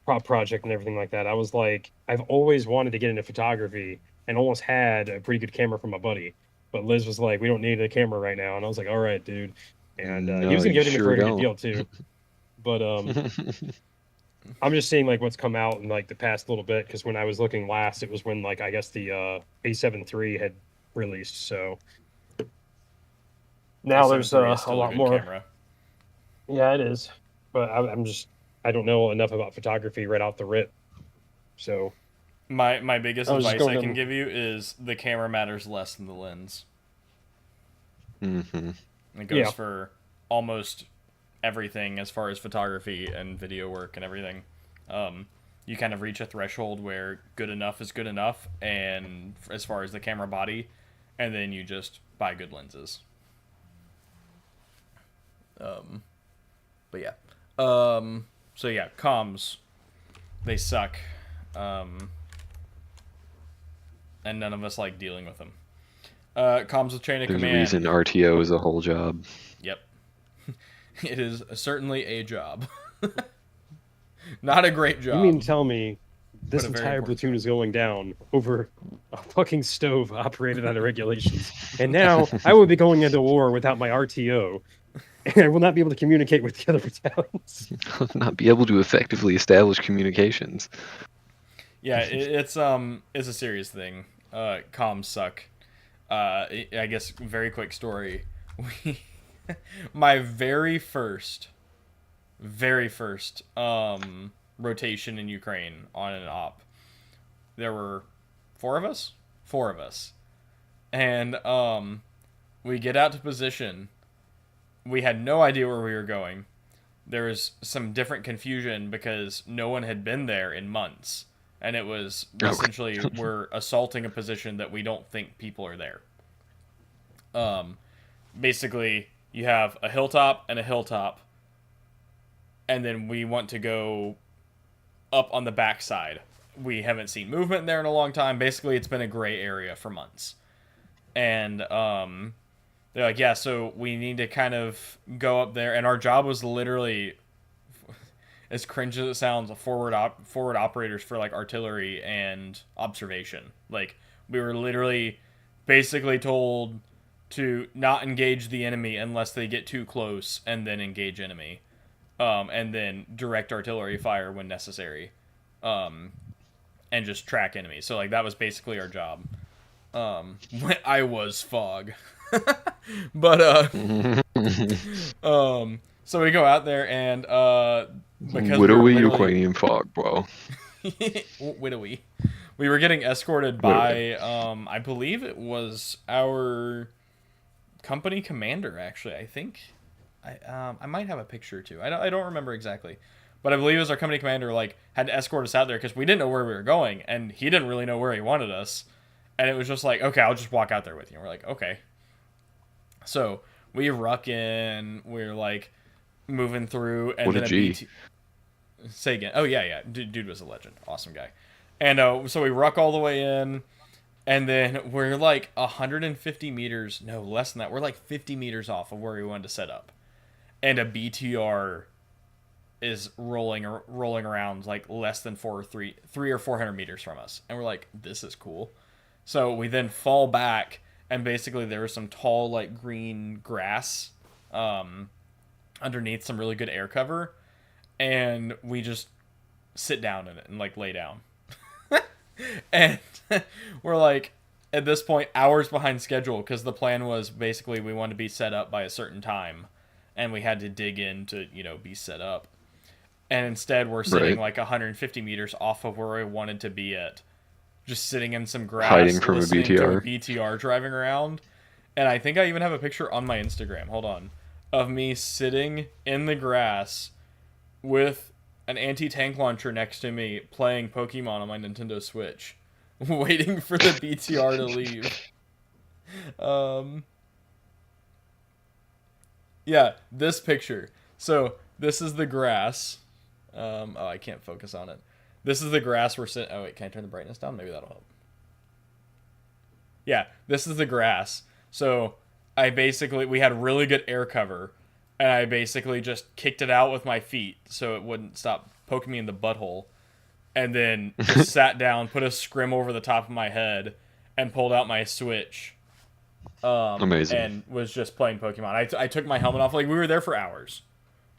prop project and everything like that, I was like, I've always wanted to get into photography and almost had a pretty good camera from a buddy, but Liz was like, we don't need a camera right now, and I was like, all right, dude, and he No, was gonna you give it to me sure for a good don't. deal too, but I'm just seeing like what's come out in like the past little bit, because when I was looking last, it was when like I guess the A7 III had released, so now there's A7 III is a still lot good more. camera. Yeah, it is, but I don't know enough about photography right off the rip, so My biggest I was just advice going I can to- give you is the camera matters less than the lens. Mm-hmm. It goes Yeah. for almost everything as far as photography and video work and everything. You kind of reach a threshold where good enough is good enough, and as far as the camera body, and then you just buy good lenses. But yeah. So yeah, comms, they suck. And none of us like dealing with them. Comms with chain of There's a command. reason RTO is a whole job. Yep. It is certainly a job. Not a great job. You mean tell me this But a very entire important platoon is going down over a fucking stove operated under regulations, and now I will be going into war without my RTO, and I will not be able to communicate with the other battalions. Not be able to effectively establish communications. Yeah, it's a serious thing. Comms suck. I guess very quick story. My very first rotation in Ukraine on an op. There were four of us, and we get out to position. We had no idea where we were going. There was some different confusion because no one had been there in months. And it was essentially we're assaulting a position that we don't think people are there. Basically, you have a hilltop and a hilltop, and then we want to go up on the backside. We haven't seen movement there in a long time. Basically, it's been a gray area for months. And they're like, yeah, so we need to kind of go up there. And our job was literally, as cringe as it sounds, forward operators for like artillery and observation. Like, we were literally basically told to not engage the enemy unless they get too close, and then engage enemy, and then direct artillery fire when necessary, and just track enemies. So like that was basically our job. When I was fog. But so we go out there, and because Widowy we were Ukrainian fog, bro. widowy, we were getting escorted by I believe it was our company commander. Actually, I think I might have a picture too. I don't remember exactly, but I believe it was our company commander. Like, had to escort us out there because we didn't know where we were going, and he didn't really know where he wanted us. And it was just like, okay, I'll just walk out there with you. And we're like, okay. So we ruck in. We're like moving through, and What then a G. Say again. Oh yeah. Dude was a legend. Awesome guy. And so we ruck all the way in, and then we're like 150 meters. No, less than that. We're like 50 meters off of where we wanted to set up, and a BTR is rolling around like less than 3 or 400 meters from us, and we're like, this is cool. So we then fall back, and basically there was some tall like green grass underneath some really good air cover, and we just sit down in it and like lay down. And we're like, at this point, hours behind schedule, because the plan was basically we wanted to be set up by a certain time, and we had to dig in to, be set up. And instead, we're sitting like 150 meters off of where we wanted to be at, just sitting in some grass, hiding from a listening to a BTR. BTR driving around. And I think I even have a picture on my Instagram, hold on, of me sitting in the grass with an anti-tank launcher next to me playing Pokemon on my Nintendo Switch, waiting for the BTR to leave. Yeah, this picture. So this is the grass. I can't focus on it. This is the grass we're sitting. Oh wait, can I turn the brightness down? Maybe that'll help. Yeah, this is the grass. So we had really good air cover, and I basically just kicked it out with my feet so it wouldn't stop poking me in the butthole, and then just sat down, put a scrim over the top of my head, and pulled out my Switch. Amazing. And was just playing Pokemon. I took my helmet off. Like, we were there for hours,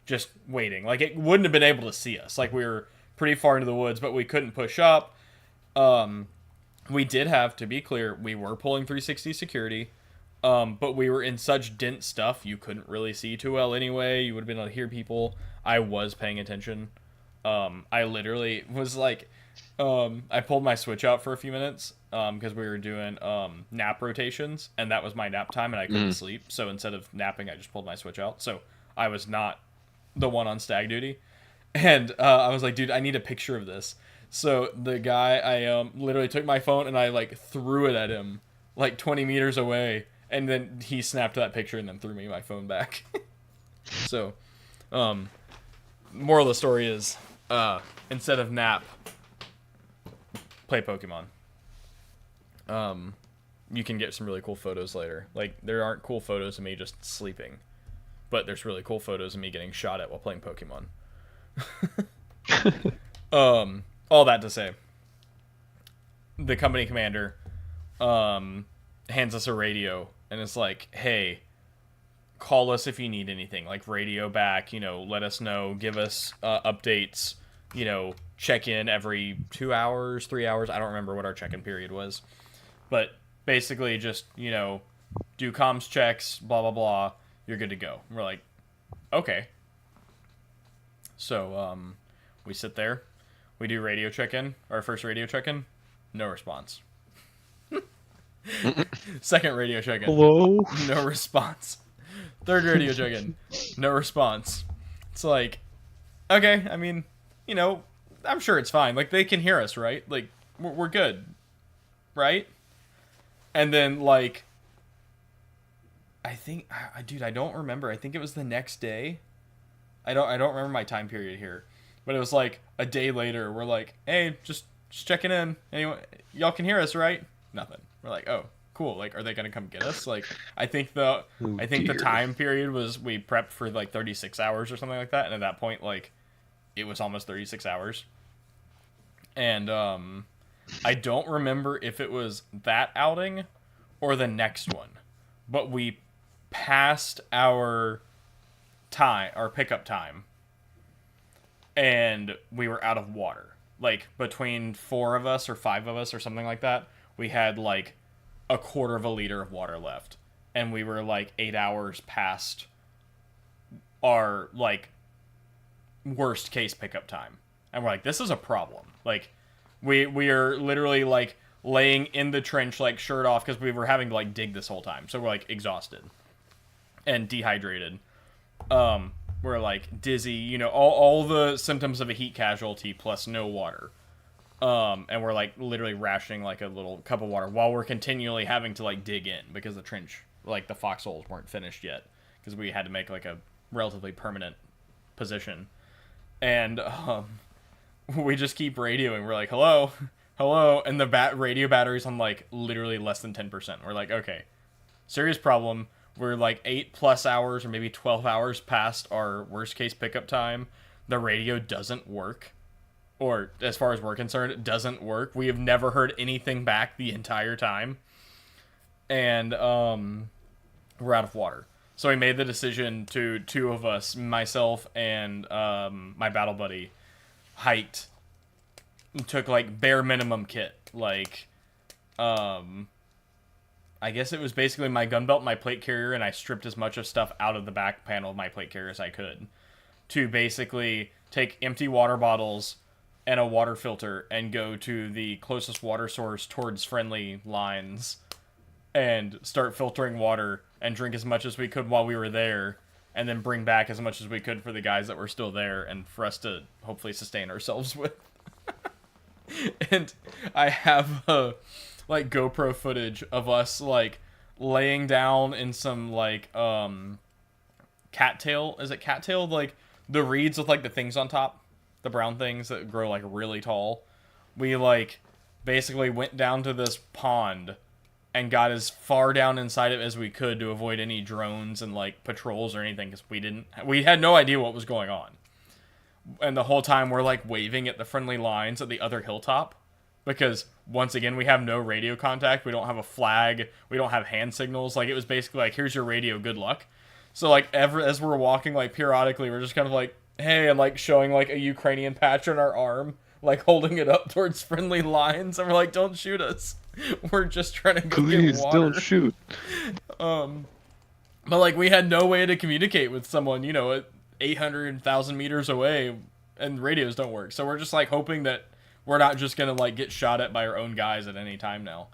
just waiting. Like, it wouldn't have been able to see us. Like, we were pretty far into the woods, but we couldn't push up. We did have, to be clear, we were pulling 360 security, but we were in such dense stuff, you couldn't really see too well anyway. You would have been able to hear people. I was paying attention. I literally was like, I pulled my Switch out for a few minutes, because we were doing nap rotations, and that was my nap time, and I couldn't sleep. So instead of napping, I just pulled my Switch out. So I was not the one on stag duty. And I was like, dude, I need a picture of this. So the guy, I literally took my phone and I like threw it at him like 20 meters away, and then he snapped that picture and then threw me my phone back. So, moral of the story is, instead of nap, play Pokemon. You can get some really cool photos later. Like, there aren't cool photos of me just sleeping, but there's really cool photos of me getting shot at while playing Pokemon. All that to say, the company commander hands us a radio, and it's like, hey, call us if you need anything. Like, radio back, let us know, give us updates, check in every 2 hours, 3 hours. I don't remember what our check-in period was. But basically just, do comms checks, blah, blah, blah. You're good to go. We're like, okay. So, we sit there. We do radio check-in. Our first radio check-in, no response. Second radio check-in. Hello? No response. Third radio check-in, no response. It's like, okay, I mean, I'm sure it's fine. Like, they can hear us, right? Like, we're good, right? And then, like, I think, dude, I don't remember. I think it was the next day. I don't remember my time period here, but it was like a day later. We're like, hey, just checking in. Anyone, y'all can hear us, right? Nothing. We're like, oh, cool. Like, are they gonna come get us? Like, I think the time period was, we prepped for like 36 hours or something like that, and at that point, like, it was almost 36 hours. And I don't remember if it was that outing or the next one, but we passed our pickup time, and we were out of water. Like, between 4 of us or 5 of us or something like that, we had like a quarter of a liter of water left, and we were like 8 hours past our like worst case pickup time, and we're like, this is a problem. Like, we are literally like laying in the trench, like shirt off, because we were having to like dig this whole time, so we're like exhausted and dehydrated. We're like dizzy, all the symptoms of a heat casualty plus no water. And we're like literally rationing like a little cup of water while we're continually having to like dig in, because the trench, like the foxholes weren't finished yet, because we had to make like a relatively permanent position. And we just keep radioing. We're like, hello, and the radio battery's on like literally less than 10%. We're like, okay, serious problem. We're like 8+ hours or maybe 12 hours past our worst case pickup time. the radio doesn't work. Or, as far as we're concerned, it doesn't work. We have never heard anything back the entire time. And, we're out of water. So we made the decision to, two of us, myself and, my battle buddy, hiked, took, like, bare minimum kit. Like, I guess it was basically my gun belt and my plate carrier, and I stripped as much of stuff out of the back panel of my plate carrier as I could. To basically take empty water bottles and a water filter and go to the closest water source towards friendly lines and start filtering water and drink as much as we could while we were there, and then bring back as much as we could for the guys that were still there and for us to hopefully sustain ourselves with. And I have like GoPro footage of us like laying down in some like cattail. Is it cattail? Like the reeds with like the things on top, the brown things that grow like really tall. We like basically went down to this pond and got as far down inside it as we could to avoid any drones and like patrols or anything, because we had no idea what was going on. And the whole time we're like waving at the friendly lines at the other hilltop, because once again we have no radio contact, we don't have a flag, we don't have hand signals. Like it was basically like, here's your radio, good luck. So like as we're walking, like periodically we're just kind of like, hey, and like showing like a Ukrainian patch on our arm, like holding it up towards friendly lines, and we're like, don't shoot us. We're just trying to go get water. Please don't shoot. But like we had no way to communicate with someone, you know, at 800,000 meters away, and radios don't work. So we're just like hoping that we're not just gonna like get shot at by our own guys at any time now.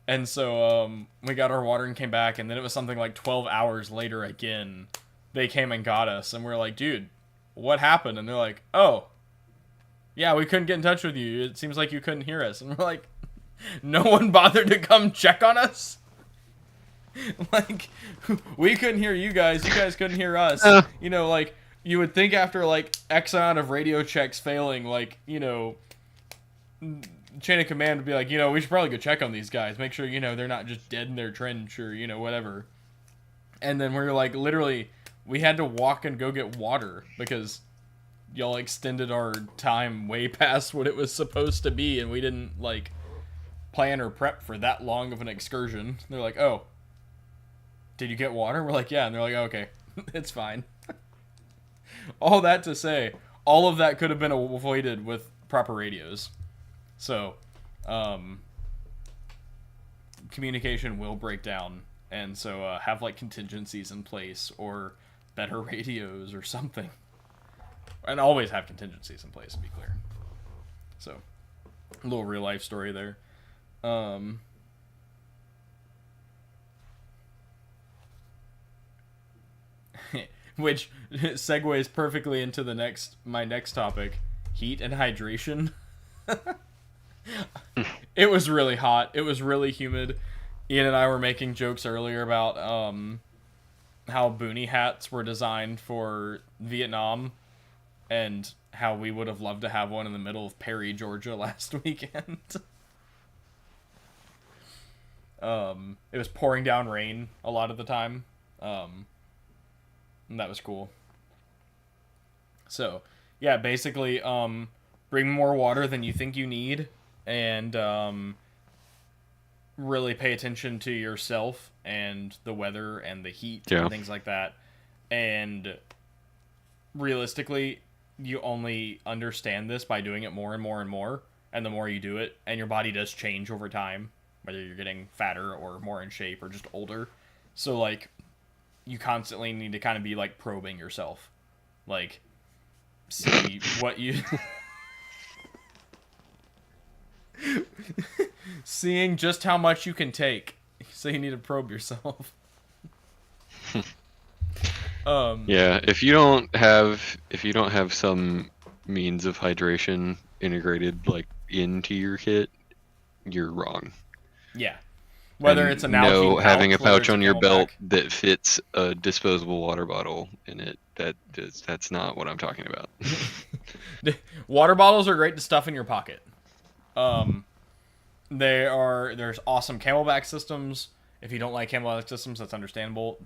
And so we got our water and came back, and then it was something like 12 hours later again, they came and got us, and we're like, dude, what happened? And they're like, oh, yeah, we couldn't get in touch with you. It seems like you couldn't hear us. And we're like, no one bothered to come check on us? Like, we couldn't hear you guys couldn't hear us. You know, like, you would think after, like, X amount of radio checks failing, like, you know, chain of command would be like, you know, we should probably go check on these guys. Make sure, you know, they're not just dead in their trench or, you know, whatever. And then we were, like, literally, we had to walk and go get water because y'all extended our time way past what it was supposed to be, and we didn't, like, plan or prep for that long of an excursion. They're like, oh, did you get water? We're like, yeah. And they're like, okay, it's fine. All that to say, all of that could have been avoided with proper radios. So, communication will break down. And so have like contingencies in place or better radios or something. And always have contingencies in place, to be clear. So, a little real life story there. Which segues perfectly into my next topic, heat and hydration. It was really hot. It was really humid. Ian and I were making jokes earlier about how boonie hats were designed for Vietnam, and how we would have loved to have one in the middle of Perry, Georgia last weekend. It was pouring down rain a lot of the time. And that was cool. So, yeah, basically, bring more water than you think you need, and really pay attention to yourself and the weather and the heat and things like that. And realistically, you only understand this by doing it more and more and more, and the more you do it, and your body does change over time, whether you're getting fatter or more in shape or just older. So, like, you constantly need to kind of be, like, probing yourself. Like, see what you... Seeing just how much you can take. So you need to probe yourself. Yeah, if you don't have some means of hydration integrated, like, into your kit, you're wrong. Yeah. Whether it's an Nalgene belt, having a pouch on your belt Camelback that fits a disposable water bottle in it, that's not what I'm talking about. Water bottles are great to stuff in your pocket. There's awesome Camelback systems. If you don't like Camelback systems, that's understandable.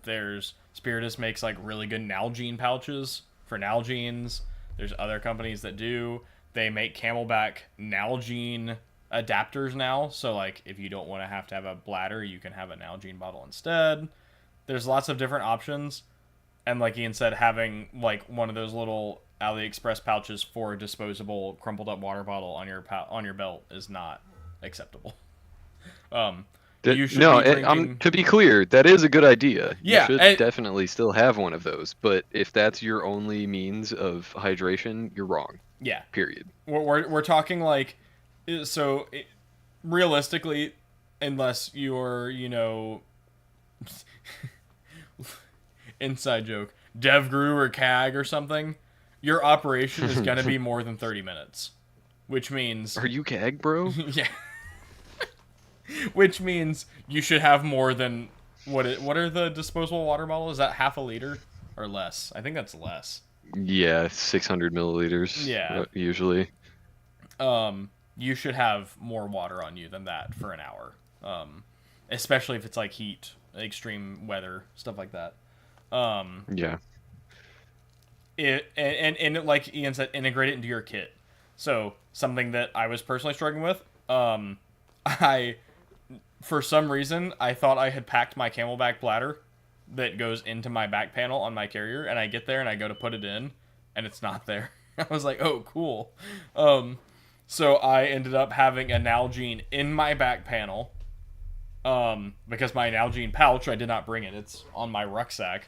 Spiritus makes like really good Nalgene pouches for Nalgenes. There's other companies that do. They make Camelback Nalgene adapters now. So, like, if you don't want to have a bladder, you can have a Nalgene bottle instead. There's lots of different options. And like Ian said, having, like, one of those little AliExpress pouches for a disposable crumpled up water bottle on your belt is not acceptable. You should be drinking... to be clear, that is a good idea. Yeah, you should definitely still have one of those. But if that's your only means of hydration, you're wrong. Yeah. Period. We're talking like, so realistically, unless you're, inside joke, DevGru or CAG or something, your operation is going to be more than 30 minutes. Which means... Are you CAG, bro? Yeah. Which means you should have more than... What are the disposable water bottles? Is that half a liter or less? I think that's less. Yeah, 600 milliliters. Yeah. Usually. You should have more water on you than that for an hour. Especially if it's like heat, extreme weather, stuff like that. Yeah. And like Ian said, integrate it into your kit. So something that I was personally struggling with, for some reason, I thought I had packed my Camelback bladder that goes into my back panel on my carrier, and I get there and I go to put it in, and it's not there. I was like, oh, cool. So I ended up having a Nalgene in my back panel, because my Nalgene pouch, I did not bring it. It's on my rucksack,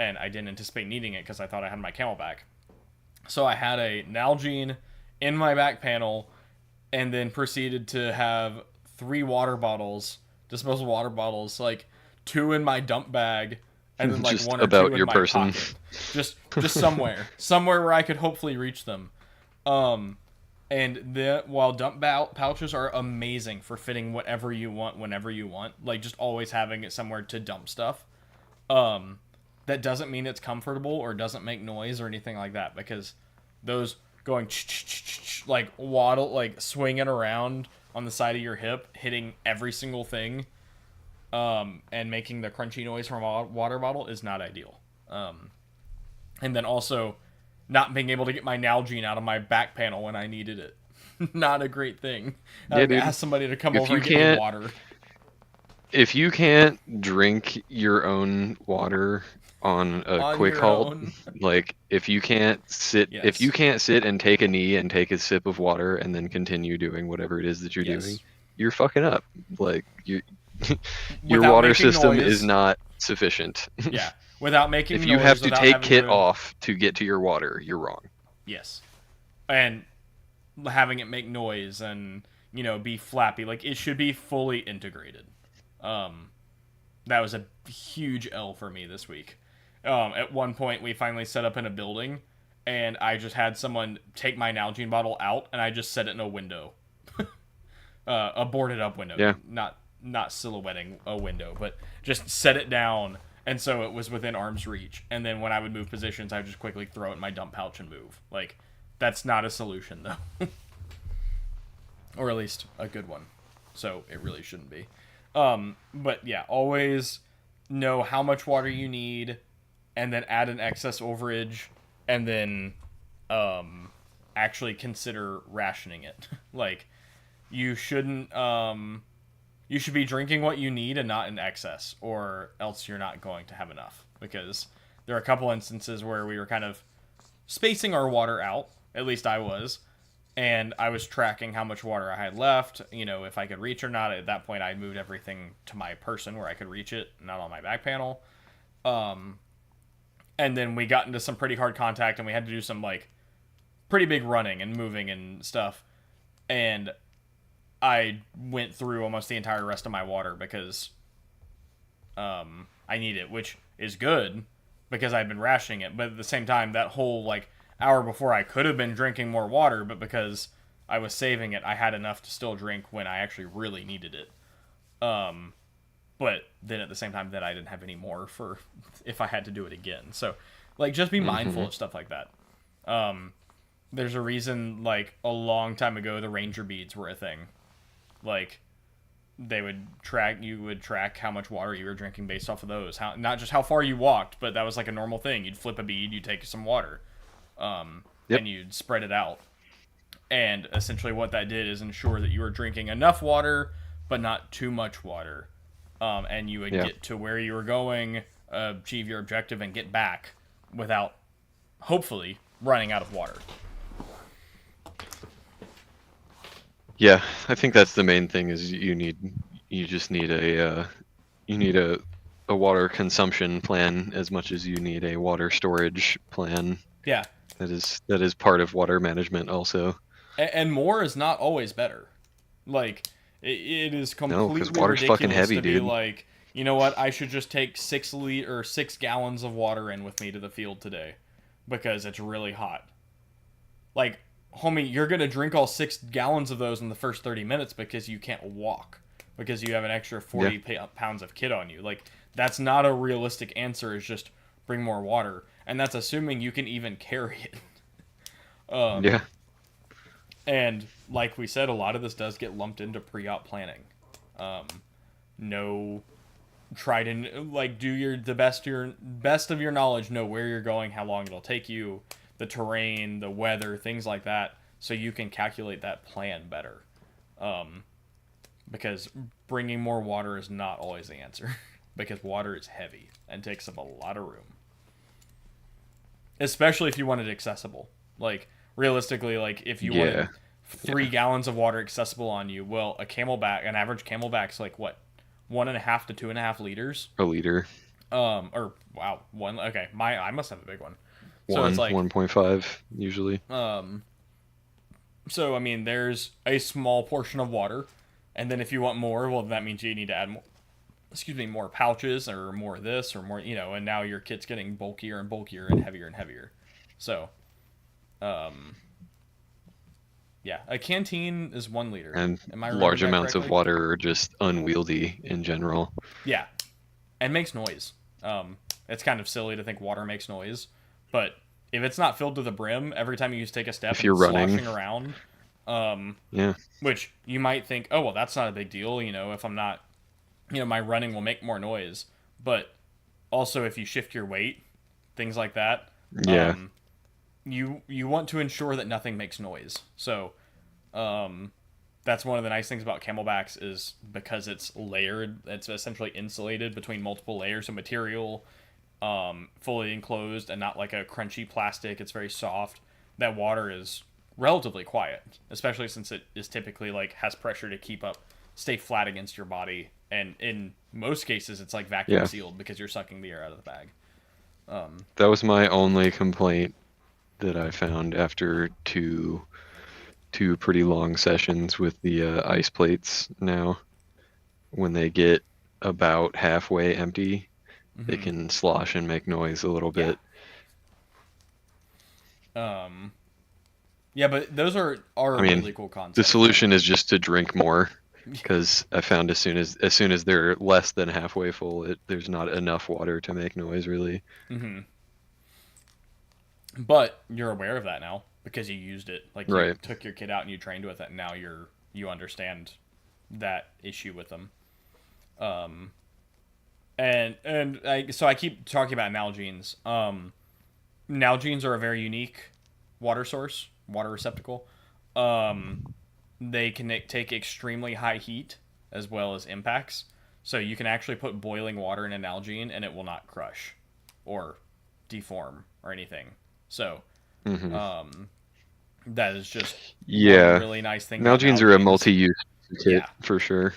and I didn't anticipate needing it because I thought I had my Camelback. So I had a Nalgene in my back panel, and then proceeded to have 3 water bottles, disposable water bottles, like 2 in my dump bag, and then like just 1 or about 2 your in my person. pocket. Just somewhere where I could hopefully reach them. And while dump pouches are amazing for fitting whatever you want, whenever you want, like just always having it somewhere to dump stuff. That doesn't mean it's comfortable or doesn't make noise or anything like that, because those going like waddle, like swinging around on the side of your hip, hitting every single thing, and making the crunchy noise from a water bottle is not ideal. And then also not being able to get my Nalgene out of my back panel when I needed it. Not a great thing. I would ask somebody to come over and get me water. If you can't drink your own water on a quick halt, like if you can't sit and take a knee and take a sip of water and then continue doing whatever it is that you're doing, you're fucking up. Like your water system is not sufficient. Yeah, without making if noise. You have to take kit to... off to get to your water, you're wrong. Yes, and having it make noise and be flappy, like it should be fully integrated. That was a huge L for me this week. At one point, we finally set up in a building, and I just had someone take my Nalgene bottle out, and I just set it in a window. A boarded up window. Yeah. Not silhouetting a window, but just set it down, and so it was within arm's reach. And then when I would move positions, I would just quickly throw it in my dump pouch and move. Like, that's not a solution, though. Or at least a good one. So it really shouldn't be. But yeah, always know how much water you need, and then add an excess overage, and then actually consider rationing it. Like, you shouldn't you should be drinking what you need and not in excess, or else you're not going to have enough, because there are a couple instances where we were kind of spacing our water out, at least I was, and I was tracking how much water I had left, if I could reach or not. At that point, I moved everything to my person where I could reach it, not on my back panel. And then we got into some pretty hard contact, and we had to do some, like, pretty big running and moving and stuff. And I went through almost the entire rest of my water because I need it, which is good because I'd been rationing it. But at the same time, that whole, like, hour before, I could have been drinking more water, but because I was saving it, I had enough to still drink when I actually really needed it. But then at the same time, that I didn't have any more for if I had to do it again. So, like, just be mindful of stuff like that. There's a reason, like, a long time ago, the Ranger beads were a thing. Like, you would track how much water you were drinking based off of those. Not just how far you walked, but that was like a normal thing. You'd flip a bead, you'd take some water. Yep. and you'd spread it out. And essentially, what that did is ensure that you were drinking enough water, but not too much water. And you would Yeah. get to where you were going, achieve your objective, and get back without, hopefully, running out of water. Yeah, I think that's the main thing. Is you just need a water consumption plan as much as you need a water storage plan. Yeah. That is part of water management also. And more is not always better. Like, it is completely water's ridiculous fucking heavy, to be dude. like, you know what, I should just take 6 gallons of water in with me to the field today because it's really hot. Like, homie, you're going to drink all 6 gallons of those in the first 30 minutes because you can't walk, because you have an extra 40 pounds of kit on you. Like, that's not a realistic answer, is just bring more water. And that's assuming you can even carry it. Yeah. And like we said, a lot of this does get lumped into pre-op planning. Try to like do the best of your knowledge, know where you're going, how long it'll take you, the terrain, the weather, things like that, so you can calculate that plan better. Because bringing more water is not always the answer, because water is heavy and takes up a lot of room. Especially if you want it accessible. Like, realistically, like, if you wanted 3 gallons of water accessible on you, well, an average camelback's like, what, 1.5 to 2.5 liters? A liter. I must have a big one. So it's like 1.5 usually. So, I mean, there's a small portion of water, and then if you want more, well, that means you need to add more pouches or more of this or more, and now your kit's getting bulkier and bulkier and heavier. So, yeah, a canteen is 1 liter. And Am I remembering large that amounts correctly? of water are just unwieldy in general. Yeah, and makes noise. It's kind of silly to think water makes noise, but if it's not filled to the brim every time you take a step, If you're running, sloshing around, which you might think, oh well, that's not a big deal. If I'm not, my running will make more noise. But also, if you shift your weight, things like that, you want to ensure that nothing makes noise. So, that's one of the nice things about camelbacks, is because it's layered, it's essentially insulated between multiple layers of material, fully enclosed and not like a crunchy plastic. It's very soft. That water is relatively quiet, especially since it is typically like has pressure to stay flat against your body. And in most cases, it's like vacuum sealed because you're sucking the air out of the bag. That was my only complaint that I found after two pretty long sessions with the ice plates. Now, when they get about halfway empty, they can slosh and make noise a little bit. Yeah, but those are really cool concepts. The solution is just to drink more, because I found as soon as they're less than halfway full, there's not enough water to make noise, really. But you're aware of that now because you used it. Like, you took your kid out and you trained with it, and now you understand that issue with them. So I keep talking about Nalgene's. Nalgene's are a very unique water receptacle. They can take extremely high heat as well as impacts. So you can actually put boiling water in a Nalgene and it will not crush or deform or anything. So, that is just one really nice thing. Nalgenes are a multi-use kit for sure.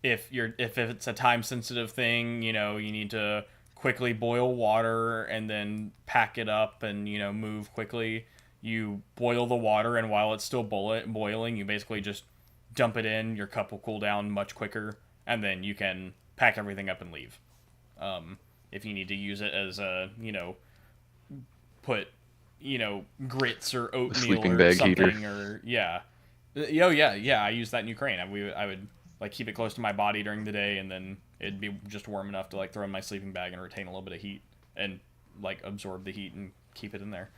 If it's a time sensitive thing, you need to quickly boil water and then pack it up and move quickly. You boil the water, and while it's still boiling, you basically just dump it in. Your cup will cool down much quicker, and then you can pack everything up and leave. If you need to use it as a put grits or oatmeal sleeping or bag something heater. I use that in Ukraine. I would like keep it close to my body during the day, and then it'd be just warm enough to like throw in my sleeping bag and retain a little bit of heat and like absorb the heat and keep it in there.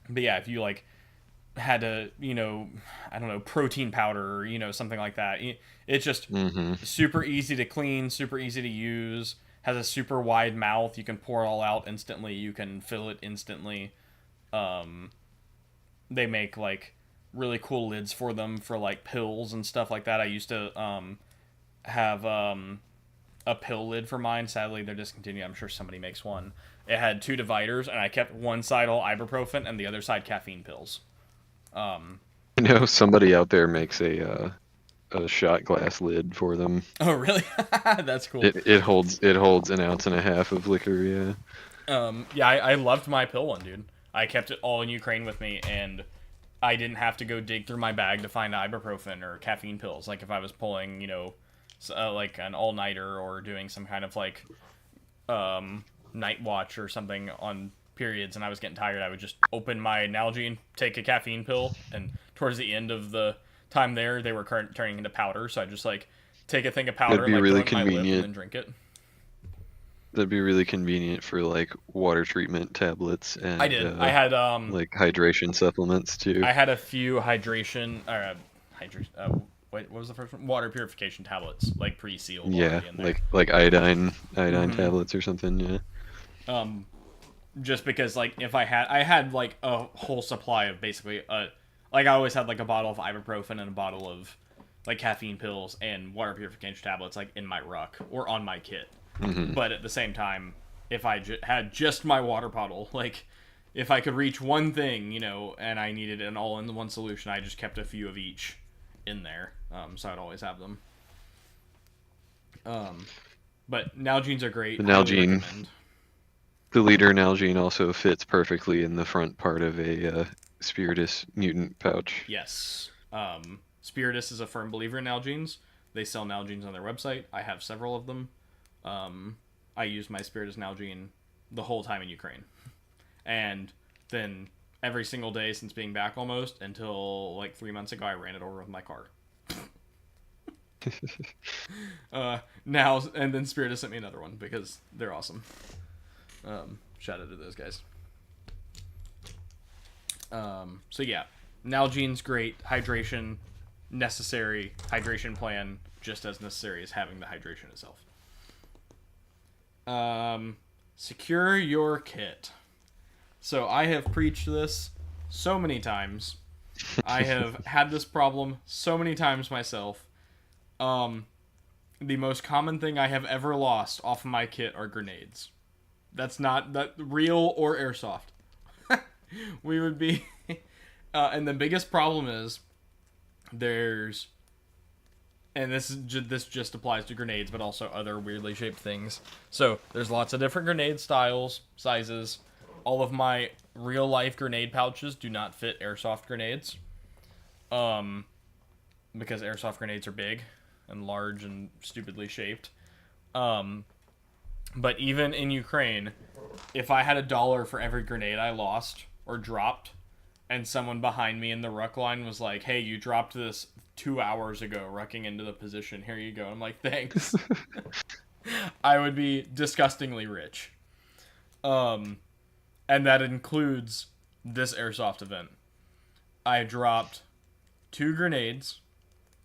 But yeah, if you like had a I don't know, protein powder or something like that, it's just super easy to clean, super easy to use, has a super wide mouth. You can pour it all out instantly, you can fill it instantly. They make like really cool lids for them for like pills and stuff like that. I used to have a pill lid for mine. Sadly, they're discontinued. I'm sure somebody makes one. It had 2 dividers, and I kept one side all ibuprofen and the other side caffeine pills. I know somebody out there makes a shot glass lid for them. Oh, really? That's cool. It holds 1.5 ounces of liquor. Yeah. Yeah, I loved my pill one, dude. I kept it all in Ukraine with me, and I didn't have to go dig through my bag to find ibuprofen or caffeine pills. Like, if I was pulling, like an all-nighter or doing some kind of, like, night watch or something on periods and I was getting tired, I would just open my Nalgene, take a caffeine pill, and towards the end of the time there, they were turning into powder, so I'd just, like, take a thing of powder and, like, really throw it in my lip convenient. and then drink it. That'd be really convenient for like water treatment tablets and I did. I had like hydration supplements too. I had a few what was the first one? Water purification tablets, like pre-sealed. Yeah, In there. like iodine tablets or something. Yeah. Just because like if I had like a whole supply of basically like I always had like a bottle of ibuprofen and a bottle of like caffeine pills and water purification tablets like in my ruck or on my kit. Mm-hmm. But at the same time, if I had just my water bottle, like if I could reach one thing, and I needed an all-in-one solution, I just kept a few of each in there. So I'd always have them. But Nalgene's are great. The Nalgene, the liter Nalgene also fits perfectly in the front part of a Spiritus mutant pouch. Yes. Spiritus is a firm believer in Nalgenes. They sell Nalgenes on their website. I have several of them. I used my Spiritus Nalgene the whole time in Ukraine. And then every single day since being back almost until like 3 months ago, I ran it over with my car. Now, and then Spiritus sent me another one because they're awesome. Shout out to those guys. So yeah, Nalgene's great. Hydration necessary. Hydration plan just as necessary as having the hydration itself. Secure your kit. So I have preached this so many times. I have had this problem so many times myself. The most common thing I have ever lost off of my kit are grenades. That's not that real or airsoft. We would be, and the biggest problem is and this just applies to grenades, but also other weirdly shaped things. So there's lots of different grenade styles, sizes. All of my real life grenade pouches do not fit airsoft grenades, because airsoft grenades are big and large and stupidly shaped. But even in Ukraine, if I had $1 for every grenade I lost or dropped, and someone behind me in the ruck line was like, "Hey, you dropped this 2 hours ago, rucking into the position. Here you go." I'm like, "Thanks." I would be disgustingly rich. And that includes this airsoft event. I dropped 2 grenades,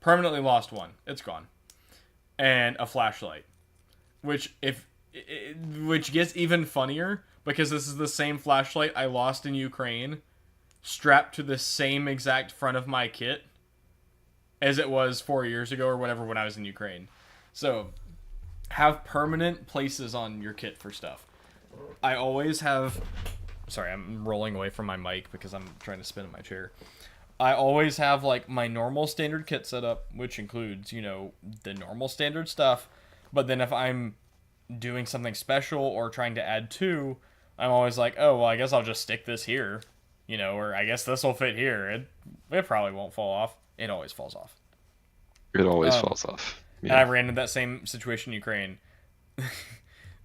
permanently lost one. It's gone. And a flashlight. Which gets even funnier because this is the same flashlight I lost in Ukraine, strapped to the same exact front of my kit as it was 4 years ago or whatever when I was in Ukraine. So, have permanent places on your kit for stuff. I always have... Sorry, I'm rolling away from my mic because I'm trying to spin in my chair. I always have, like, my normal standard kit setup, which includes, the normal standard stuff. But then if I'm doing something special or trying to add to, I'm always like, oh, well, I guess I'll just stick this here. Or I guess this will fit here. It probably won't fall off. It always falls off. It always falls off. Yeah. And I ran into that same situation in Ukraine.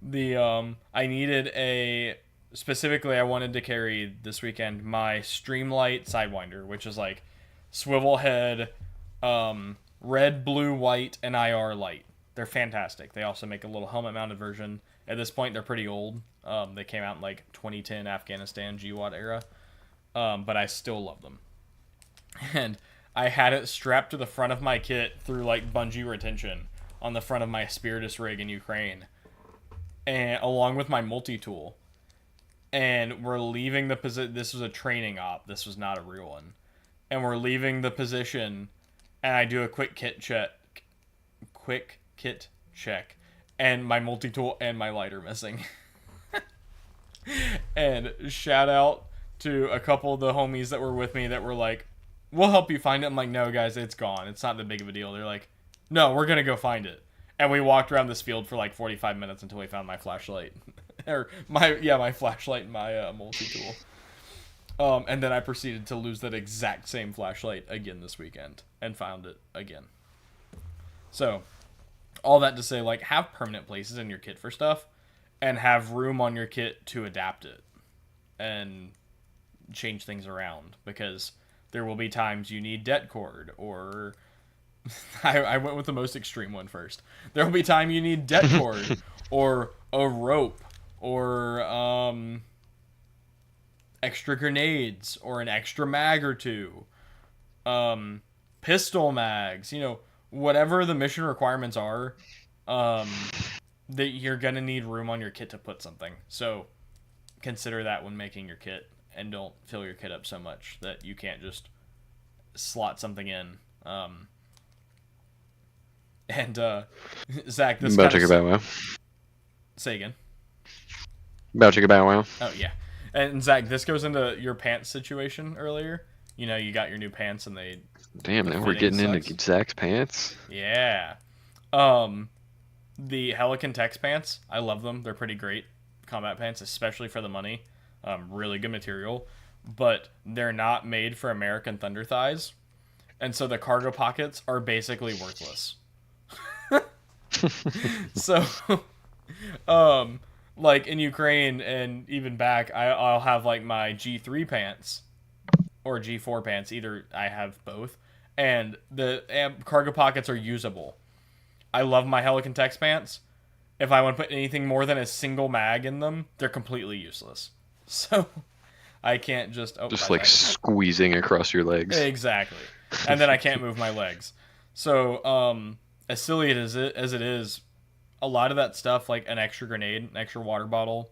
I needed specifically I wanted to carry this weekend my Streamlight Sidewinder, which is like swivel head, red, blue, white, and IR light. They're fantastic. They also make a little helmet mounted version. At this point, they're pretty old. They came out in like 2010 Afghanistan GWAT era. But I still love them. And I had it strapped to the front of my kit through like bungee retention on the front of my Spiritus rig in Ukraine, and along with my multi-tool. and we're leaving the position. This was a training op. This was not a real one. And we're leaving the position, and I do a quick kit check, and my multi-tool and my light are missing. And shout out to a couple of the homies that were with me that were like, we'll help you find it. I'm like, no, guys, it's gone. It's not that big of a deal. They're like, no, we're going to go find it. And we walked around this field for like 45 minutes until we found my flashlight. Or my flashlight and my multi-tool. And then I proceeded to lose that exact same flashlight again this weekend and found it again. So, all that to say, like, have permanent places in your kit for stuff and have room on your kit to adapt it and change things around, because there will be times you need det cord, or I went with the most extreme one first. There will be time you need det cord or a rope or extra grenades or an extra mag or two, pistol mags, whatever the mission requirements are, that you're gonna need room on your kit to put something. So consider that when making your kit, and don't fill your kit up so much that you can't just slot something in. Zach, this about to take a bow wow. Say again. About to take a bow wow. Oh yeah, and Zach, this goes into your pants situation earlier. You got your new pants and they. Damn, now we're getting into Zach's pants. Yeah. The Helican Tex pants, I love them. They're pretty great combat pants, especially for the money. Really good material, but they're not made for American thunder thighs, and so the cargo pockets are basically worthless. So, like in Ukraine and even back, I'll have like my G3 pants or G4 pants. Either I have both, and the cargo pockets are usable. I love my Helican Tex pants. If I want to put anything more than a single mag in them, they're completely useless. So I can't just squeezing across your legs. Exactly, and then I can't move my legs. So as silly as it is, a lot of that stuff, like an extra grenade, an extra water bottle,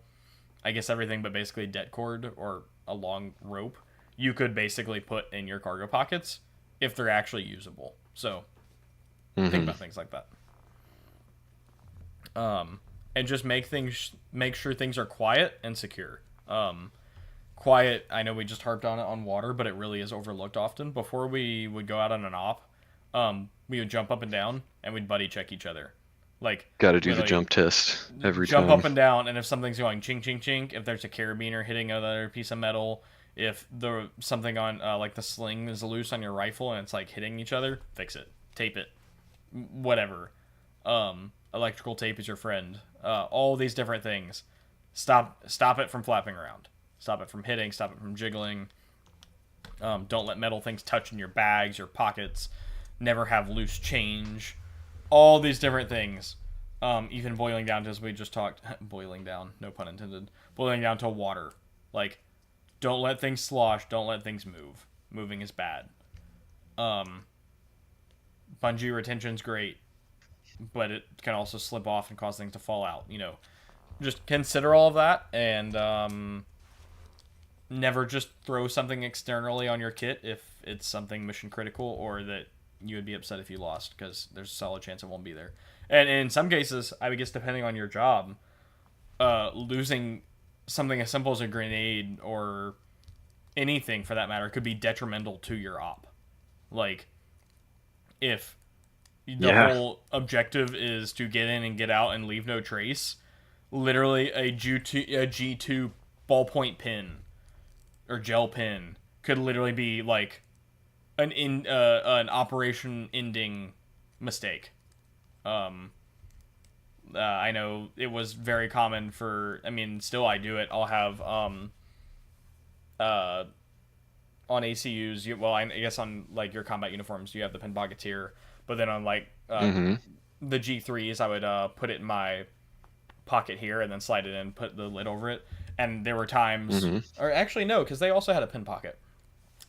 I guess everything but basically det cord or a long rope, you could basically put in your cargo pockets if they're actually usable. So think about things like that. And just make sure things are quiet and secure. Quiet, I know we just harped on it on water, but it really is overlooked often. Before we would go out on an op, we would jump up and down and we'd buddy check each other. Like, gotta do the jump test every time. Jump up and down, and if something's going chink chink chink, if there's a carabiner hitting another piece of metal, if something on like the sling is loose on your rifle and it's like hitting each other, fix it, tape it, whatever. Electrical tape is your friend. All these different things. Stop it from flapping around. Stop it from hitting. Stop it from jiggling. Don't let metal things touch in your bags, your pockets. Never have loose change. All these different things. Even boiling down to, as we just talked, boiling down, no pun intended, boiling down to water. Like, don't let things slosh. Don't let things move. Moving is bad. Bungee retention's great, but it can also slip off and cause things to fall out. Just consider all of that, and never just throw something externally on your kit if it's something mission critical or that you would be upset if you lost, because there's a solid chance it won't be there. And in some cases, I would guess depending on your job, losing something as simple as a grenade or anything for that matter could be detrimental to your op. Like, if the whole objective is to get in and get out and leave no trace, literally a G2 ballpoint pin or gel pin could literally be like an operation ending mistake. I know it was very common still I do it. I'll have on ACUs, I guess on like your combat uniforms, you have the pin pockets here, but then on like the G3s, I would put it in my pocket here and then slide it in, put the lid over it. And there were times, or actually no, because they also had a pin pocket.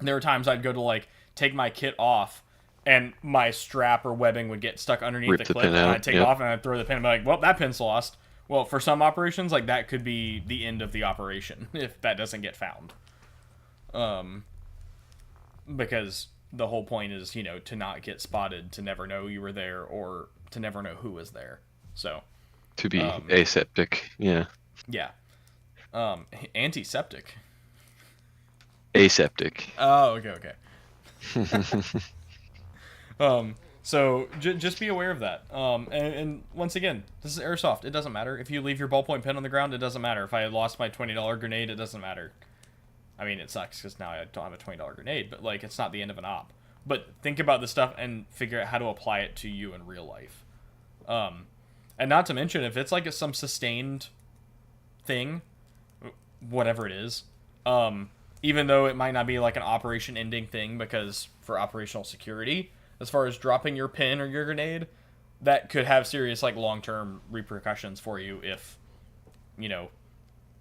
There were times I'd go to like take my kit off, and my strap or webbing would get stuck underneath the clip, and I'd take it off and I'd throw the pin and be like, well, that pin's lost. Well, for some operations, like, that could be the end of the operation if that doesn't get found. Because the whole point is, to not get spotted, to never know you were there, or to never know who was there. So, To be aseptic, yeah. yeah. Antiseptic. Aseptic. Oh, okay. So just be aware of that. And once again, this is Airsoft. It doesn't matter. If you leave your ballpoint pen on the ground, it doesn't matter. If I had lost my $20 grenade, it doesn't matter. I mean, it sucks because now I don't have a $20 grenade, but, like, it's not the end of an op. But think about this stuff and figure out how to apply it to you in real life. And not to mention, if it's, like, some sustained thing, whatever it is, even though it might not be, like, an operation-ending thing, because for operational security, as far as dropping your pin or your grenade, that could have serious, like, long-term repercussions for you if,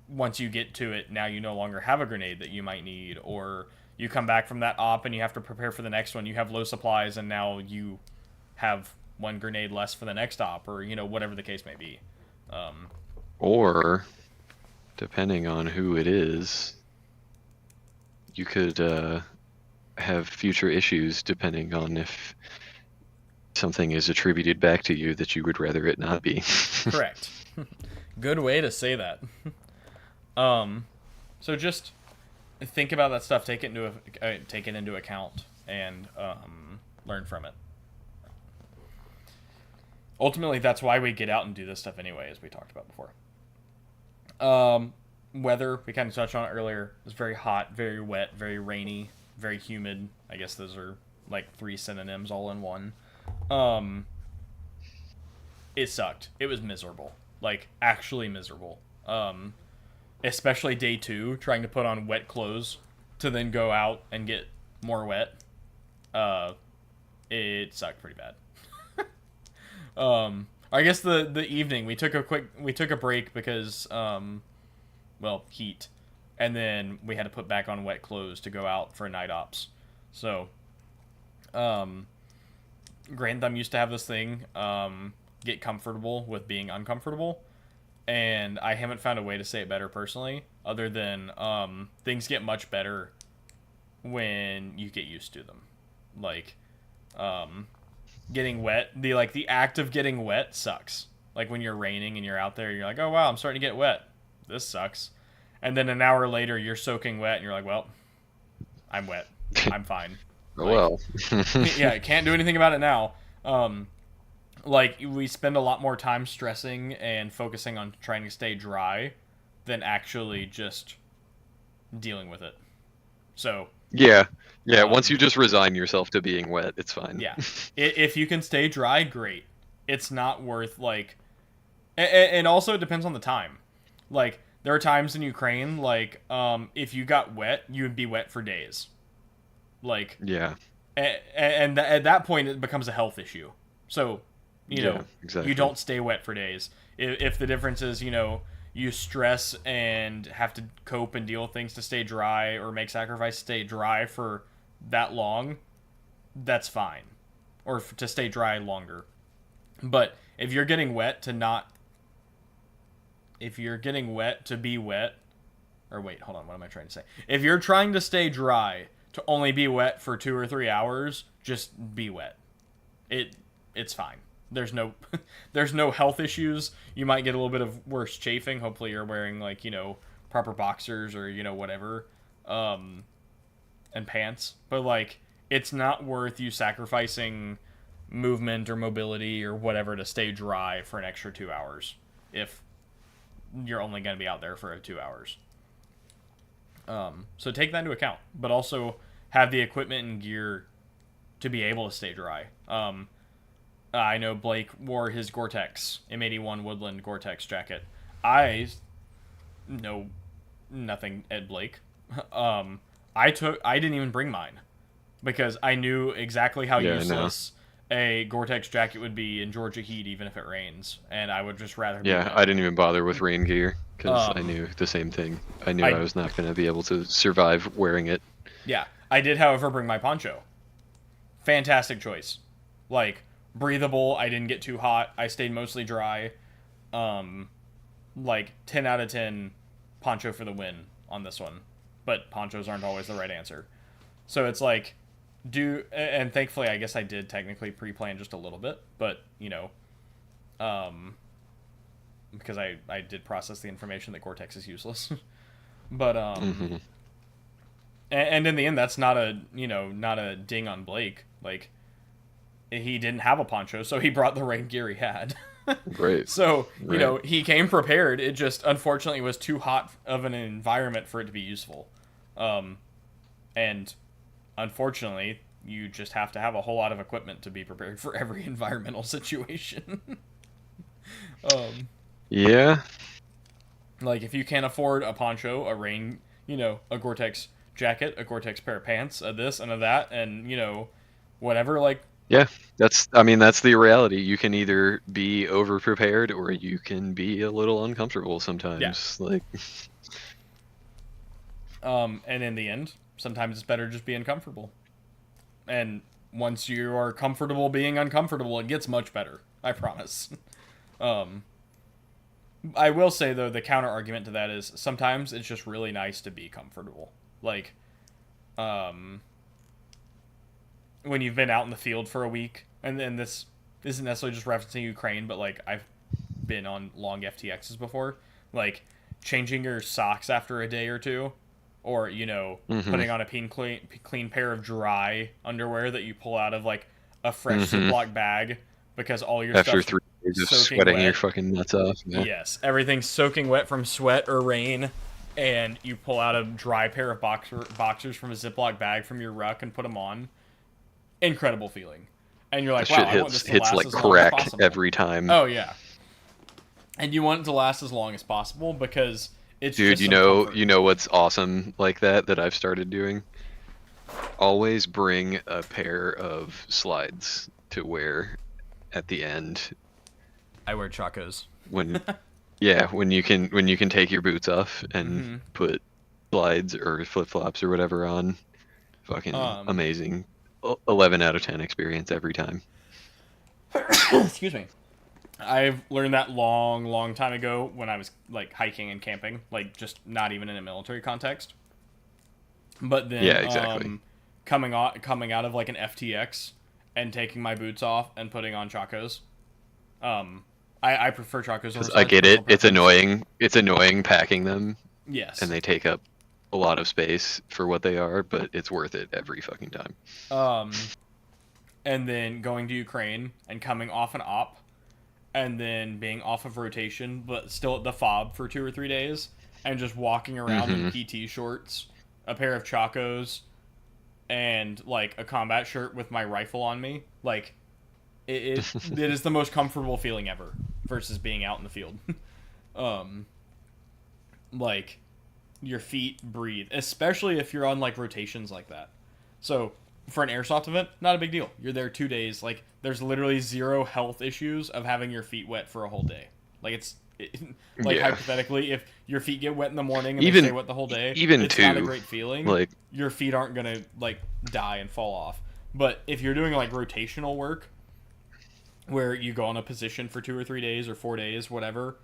once you get to it, now you no longer have a grenade that you might need, or you come back from that op and you have to prepare for the next one. You have low supplies and now you have one grenade less for the next op, or, whatever the case may be. Or, depending on who it is, you could have future issues depending on if something is attributed back to you that you would rather it not be. Correct. Good way to say that. So just think about that stuff, take it into account, and learn from it. Ultimately, that's why we get out and do this stuff anyway, as we talked about before. Weather, we kind of touched on it earlier. It was very hot, very wet, very rainy, very humid. I guess those are like 3 synonyms all in one. It sucked. It was miserable. Like, actually miserable. Especially day 2, trying to put on wet clothes to then go out and get more wet. It sucked pretty bad. I guess the evening we took a break because heat, and then we had to put back on wet clothes to go out for night ops. So, Grand Thumb used to have this thing, get comfortable with being uncomfortable. And I haven't found a way to say it better personally, other than things get much better when you get used to them. Like, getting wet, the act of getting wet sucks. Like, when you're raining and you're out there, you're like, oh wow, I'm starting to get wet. This sucks. And then an hour later, you're soaking wet, and you're like, well, I'm wet. I'm fine. Well. Yeah, I can't do anything about it now. Like, we spend a lot more time stressing and focusing on trying to stay dry than actually just dealing with it. So... Yeah, once you just resign yourself to being wet, it's fine. Yeah. If you can stay dry, great. It's not worth, like... And also, it depends on the time. Like, there are times in Ukraine, like, if you got wet, you would be wet for days. Like... Yeah. And at that point, it becomes a health issue. So... exactly. You don't stay wet for days. If the difference is, you stress and have to cope and deal with things to stay dry, or make sacrifice to stay dry for that long, that's fine. Or to stay dry longer. But if you're getting wet to be wet, or wait, hold on, what am I trying to say? If you're trying to stay dry to only be wet for 2 or 3 hours, just be wet. It's fine. There's no health issues. You might get a little bit of worse chafing. Hopefully you're wearing, like, proper boxers or, whatever, and pants. But, like, it's not worth you sacrificing movement or mobility or whatever to stay dry for an extra 2 hours if you're only going to be out there for 2 hours. So take that into account, but also have the equipment and gear to be able to stay dry. I know Blake wore his Gore-Tex M81 Woodland Gore-Tex jacket. I know nothing at Blake. I didn't even bring mine because I knew exactly how useless a Gore-Tex jacket would be in Georgia heat, even if it rains, and I would just rather. Yeah, I didn't even bother with rain gear because I knew the same thing. I knew I was not going to be able to survive wearing it. Yeah, I did, however, bring my poncho. Fantastic choice. Like, breathable. I didn't get too hot. I stayed mostly dry. like 10 out of 10 poncho for the win on this one, but ponchos aren't always the right answer. So it's like, and thankfully I guess I did technically pre-plan just a little bit, but because I did process the information that Gore-Tex is useless. But and in the end, that's not a ding on Blake. Like, he didn't have a poncho, so he brought the rain gear he had. Right. So Right. he came prepared. It just unfortunately was too hot of an environment for it to be useful. And unfortunately, you just have to have a whole lot of equipment to be prepared for every environmental situation. Yeah. Like, if you can't afford a poncho, a rain, a Gore-Tex jacket, a Gore-Tex pair of pants, a this and a that, and, whatever, like... Yeah, that's the reality. You can either be over prepared or you can be a little uncomfortable sometimes. Yeah. Like, and in the end, sometimes it's better just being comfortable. And once you are comfortable being uncomfortable, it gets much better. I promise. I will say, though, the counter argument to that is sometimes it's just really nice to be comfortable. Like, when you've been out in the field for a week, and then this isn't necessarily just referencing Ukraine, but, like, I've been on long FTXs before. Like, changing your socks after a day or two, or, putting on a clean pair of dry underwear that you pull out of, like, a fresh Ziploc bag, because all your after stuff's 3 days of soaking sweating wet. your fucking nuts off. Yeah. Yes, everything's soaking wet from sweat or rain, and you pull out a dry pair of boxers from a Ziploc bag from your ruck and put them on. Incredible feeling. And you're like, That wow, shit I want this to hits last like as long as crack possible. every time. Oh, yeah. And you want it to last as long as possible because it's Dude, just some comfort. you know what's awesome like that I've started doing? Always bring a pair of slides to wear at the end I wear chacos. when when you can take your boots off and put slides or flip-flops or whatever on. Fucking amazing. 11 out of 10 experience every time. Excuse me. I've learned that long time ago when I was, like, hiking and camping, like, just not even in a military context. But then, Yeah, exactly. coming out of, like, an FTX and taking my boots off and putting on chacos. I prefer chacos over slides. I get it. It's annoying. It's annoying packing them. Yes. And they take up a lot of space for what they are, but it's worth it every fucking time. And then going to Ukraine and coming off an op, and then being off of rotation, but still at the fob for 2 or 3 days, and just walking around in PT shorts, a pair of chacos, and, like, a combat shirt with my rifle on me. Like, it is the most comfortable feeling ever versus being out in the field. Like, your feet breathe, especially if you're on, like, rotations like that. So for an airsoft event, not a big deal. You're there 2 days. Like, there's literally zero health issues of having your feet wet for a whole day. Like, hypothetically, if your feet get wet in the morning and they stay wet the whole day, it's not a great feeling. Like, your feet aren't gonna, like, die and fall off. But if you're doing, like, rotational work, where you go on a position for 2 or 3 days or 4 days, whatever,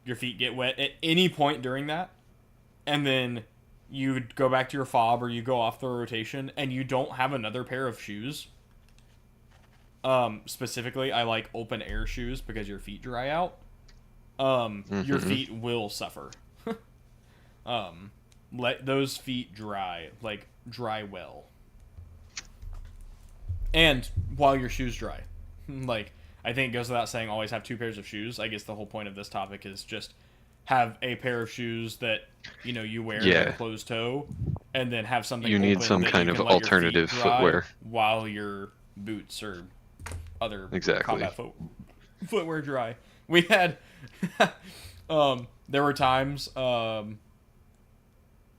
your feet get wet at any point during that, and then you go back to your fob or you go off the rotation and you don't have another pair of shoes. Specifically, I like open air shoes because your feet dry out. Your feet will suffer. Let those feet dry, like, dry well. And while your shoes dry. Like, I think it goes without saying, always have 2 pairs of shoes. I guess the whole point of this topic is just have a pair of shoes that, you wear in closed toe, and then have something you need some kind of alternative footwear while your boots or other combat footwear dry. We had there were times I've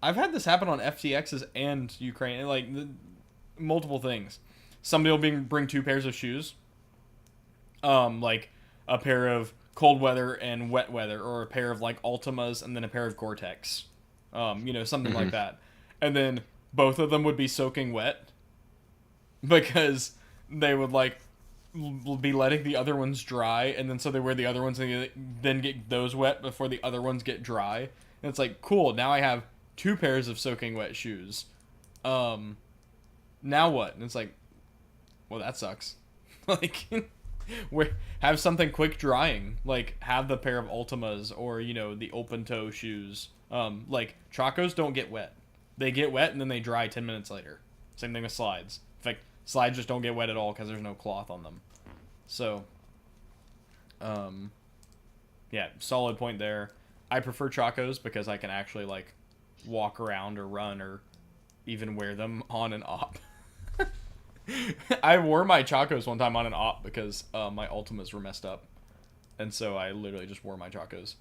had this happen on FTXs and Ukraine, like, multiple things. Somebody will bring 2 pairs of shoes, like a pair of cold weather and wet weather, or a pair of, like, Ultimas and then a pair of Gore-Tex, something like that. And then both of them would be soaking wet because they would, like, be letting the other ones dry, and then so they wear the other ones and then get those wet before the other ones get dry. And it's like, cool, now I have 2 pairs of soaking wet shoes. Now what? And it's like, well, that sucks. Like, have something quick drying. Like, have the pair of Ultimas or, the open toe shoes. Like, Chacos don't get wet. They get wet and then they dry 10 minutes later. Same thing with slides. In fact, slides just don't get wet at all because there's no cloth on them. So, yeah, solid point there. I prefer Chacos because I can actually, like, walk around or run or even wear them on an op. I wore my Chacos one time on an op because my Ultimas were messed up. And so I literally just wore my Chacos.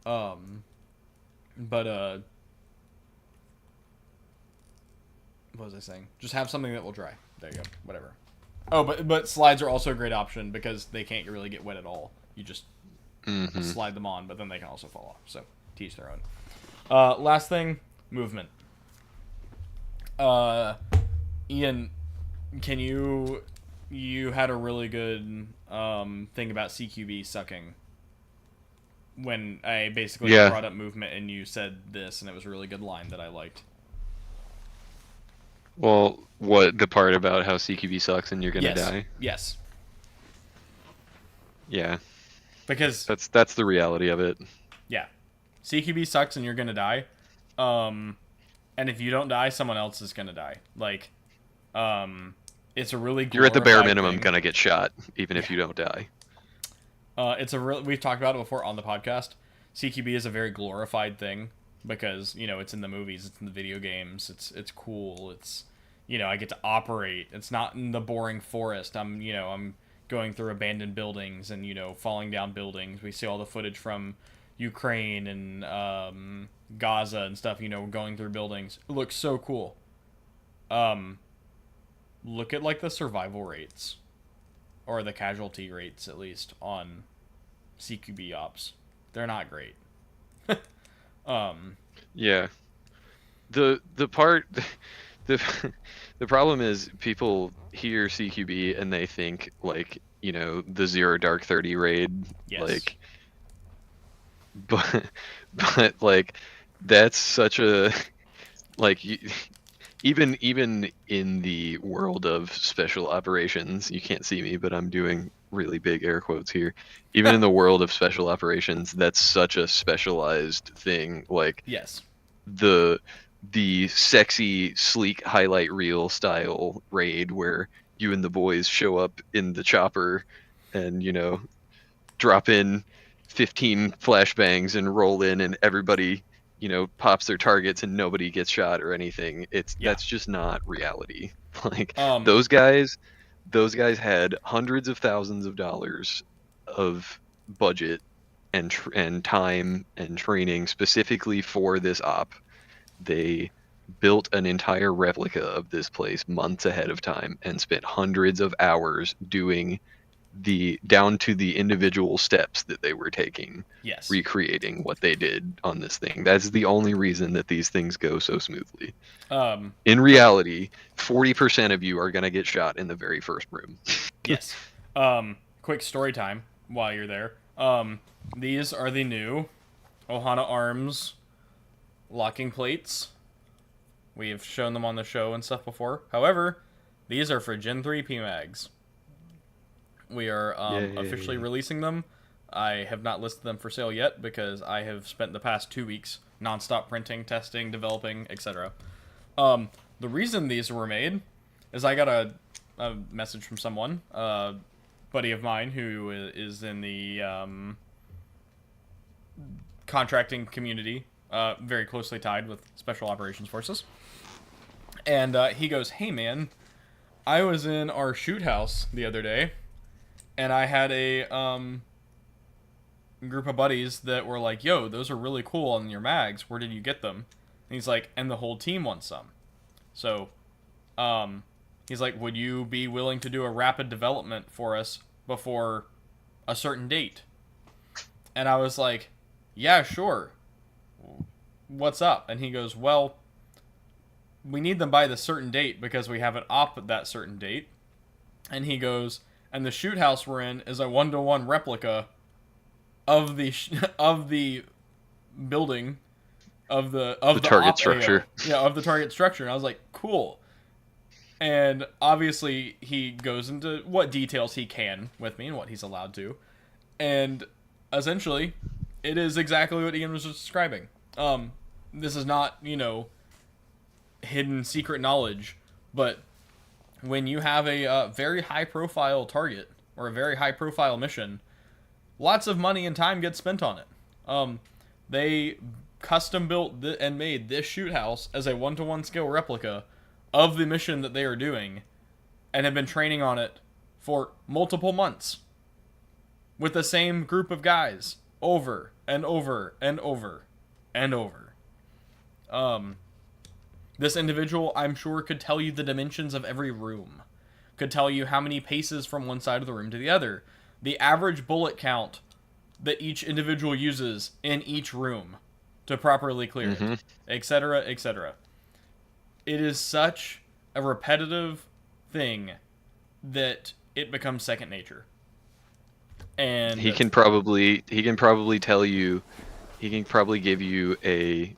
But, what was I saying? Just have something that will dry. There you go. Whatever. Oh, but slides are also a great option because they can't really get wet at all. You just slide them on, but then they can also fall off. So, to each their own. Last thing, movement. Ian, can you had a really good thing about CQB sucking when I basically brought up movement and you said this, and it was a really good line that I liked. Well, what, the part about how CQB sucks and you're gonna die? Yes. Yeah. Because that's the reality of it. Yeah. CQB sucks and you're gonna die. And if you don't die, someone else is gonna die. Like, it's a really you're at the bare minimum thing. Gonna get shot, even if you don't die. We've talked about it before on the podcast. CQB is a very glorified thing because, it's in the movies, it's in the video games, it's cool, it's, I get to operate. It's not in the boring forest. I'm going through abandoned buildings and, falling down buildings. We see all the footage from Ukraine and Gaza and stuff, going through buildings. It looks so cool. Look at, like, the survival rates. Or the casualty rates, at least, on CQB ops. They're not great. Yeah. The part... The problem is people hear CQB and they think, like, the Zero Dark 30 raid. Yes. Like... But like, that's such a... Like, even in the world of special operations, you can't see me, but I'm doing really big air quotes here. Even in the world of special operations, that's such a specialized thing. Like, yes, the sexy, sleek highlight reel style raid where you and the boys show up in the chopper and, drop in 15 flashbangs and roll in and everybody, pops their targets and nobody gets shot or anything. That's just not reality. Like, those guys had hundreds of thousands of dollars of budget and time and training specifically for this op. They built an entire replica of this place months ahead of time and spent hundreds of hours doing down to the individual steps that they were taking, recreating what they did on this thing. That's the only reason that these things go so smoothly. In reality, 40% of you are going to get shot in the very first room. Yes. Quick story time while you're there. These are the new Ohana Arms locking plates. We have shown them on the show and stuff before. However, these are for Gen 3 PMags. We are officially releasing them. I have not listed them for sale yet because I have spent the past 2 weeks nonstop printing, testing, developing, etc. The reason these were made is I got a message from someone, a buddy of mine who is in the contracting community, very closely tied with Special Operations Forces. And he goes, "Hey man, I was in our shoot house the other day, and I had a group of buddies that were like, yo, those are really cool on your mags. Where did you get them?" And he's like, "And the whole team wants some." So, he's like, "Would you be willing to do a rapid development for us before a certain date?" And I was like, "Yeah, sure. What's up?" And he goes, "Well, we need them by the certain date because we have an op at that certain date." And he goes, and the shoot house we're in is a 1-to-1 replica of the of the building of the target op structure. AO. Yeah, of the target structure. And I was like, cool. And obviously he goes into what details he can with me and what he's allowed to. And essentially, it is exactly what Ian was just describing. This is not, hidden secret knowledge, but when you have a very high profile target or a very high profile mission, lots of money and time gets spent on it. They custom built and made this shoot house as a 1-to-1 scale replica of the mission that they are doing, and have been training on it for multiple months with the same group of guys over and over and over and over. This individual, I'm sure, could tell you the dimensions of every room, could tell you how many paces from one side of the room to the other, the average bullet count that each individual uses in each room to properly clear it, etc., etc. It is such a repetitive thing that it becomes second nature. And he can probably tell you, he can probably give you a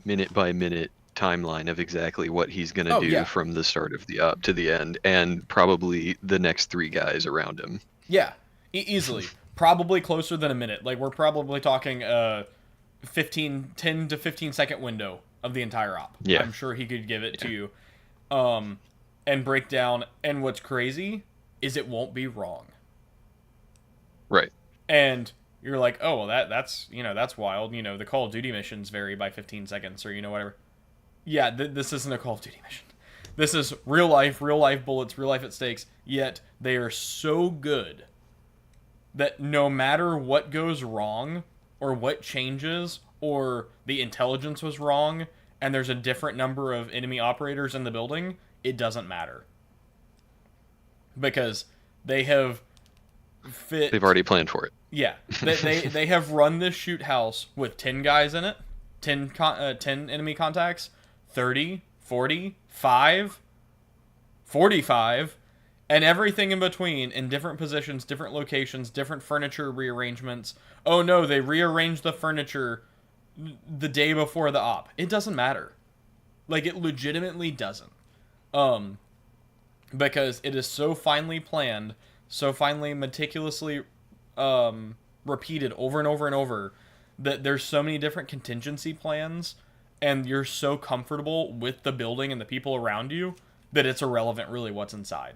minute by minute timeline of exactly what he's going to do from the start of the up to the end, and probably the next 3 guys around him. Yeah, easily. Probably closer than a minute. Like, we're probably talking 10 to 15 second window of the entire op. Yeah. I'm sure he could give it to you. And break down. And what's crazy is it won't be wrong. Right. And you're like, oh, well, that's wild. The Call of Duty missions vary by 15 seconds or, whatever. Yeah, this isn't a Call of Duty mission. This is real life bullets, real life at stakes, yet they are so good that no matter what goes wrong or what changes or the intelligence was wrong and there's a different number of enemy operators in the building, it doesn't matter. Because they have fit... They've already planned for it. Yeah. They have run this shoot house with 10 guys in it, 10 enemy contacts, 30, 40, 5, 45, and everything in between in different positions, different locations, different furniture rearrangements. Oh no, they rearranged the furniture the day before the op. It doesn't matter. Like, it legitimately doesn't. Because it is so finely planned, so finely meticulously repeated over and over and over, that there's so many different contingency plans, and you're so comfortable with the building and the people around you that it's irrelevant really what's inside.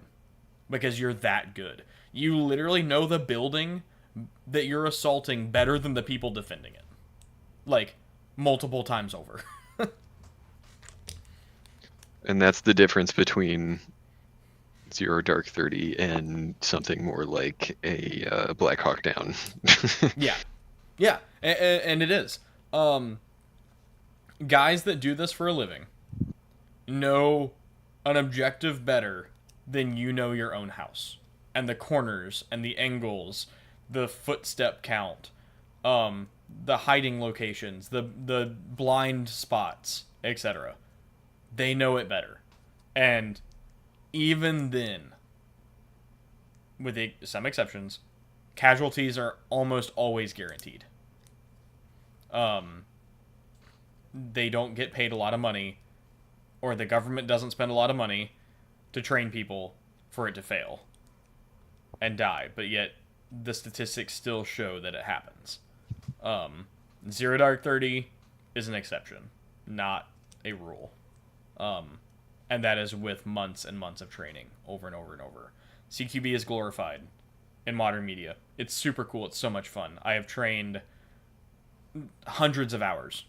Because you're that good. You literally know the building that you're assaulting better than the people defending it. Like, multiple times over. And that's the difference between Zero Dark 30 and something more like a Black Hawk Down. Yeah, and it is. Guys that do this for a living know an objective better than you know your own house. And the corners, and the angles, the footstep count, the hiding locations, the blind spots, etc. They know it better. And even then, with some exceptions, casualties are almost always guaranteed. They don't get paid a lot of money, or the government doesn't spend a lot of money to train people for it to fail and die, but yet the statistics still show that it happens. Zero Dark 30 is an exception, not a rule. And that is with months and months of training over and over and over. CQB is glorified in modern media. It's super cool. It's so much fun. I have trained hundreds of hours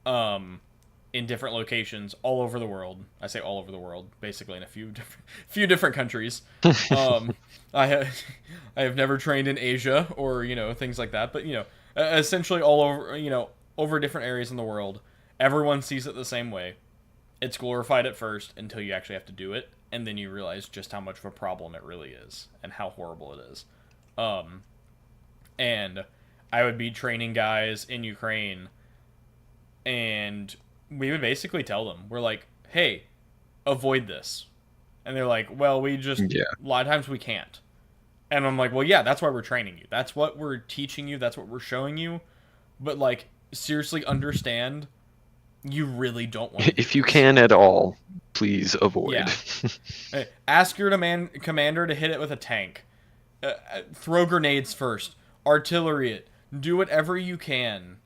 in different locations all over the world. I say all over the world, basically in a few different countries. I have never trained in Asia or things like that, but essentially all over over different areas in the world. Everyone sees it the same way. It's glorified at first until you actually have to do it, and then you realize just how much of a problem it really is and how horrible it is. And I would be training guys in Ukraine, and we would basically tell them, we're like, hey, avoid this. And they're like, well, we just, Yeah. a lot of times we can't. And I'm like, well, yeah, that's why we're training you. That's what we're teaching you. That's what we're showing you. But, like, seriously understand, you really don't want to do If you this. can at all, please avoid. Yeah. Ask your commander to hit it with a tank. Throw grenades first. Artillery it. Do whatever you can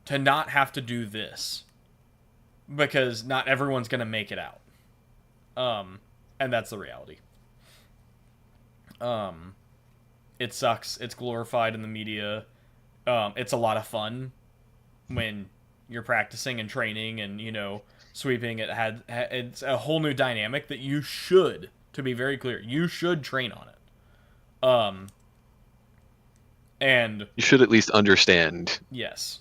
to not have to do this. Because not everyone's going to make it out. And that's the reality. It sucks. It's glorified in the media. It's a lot of fun when you're practicing and training and, you know, sweeping. It's a whole new dynamic that you should, to be very clear, you should train on it. And You should at least understand. yes,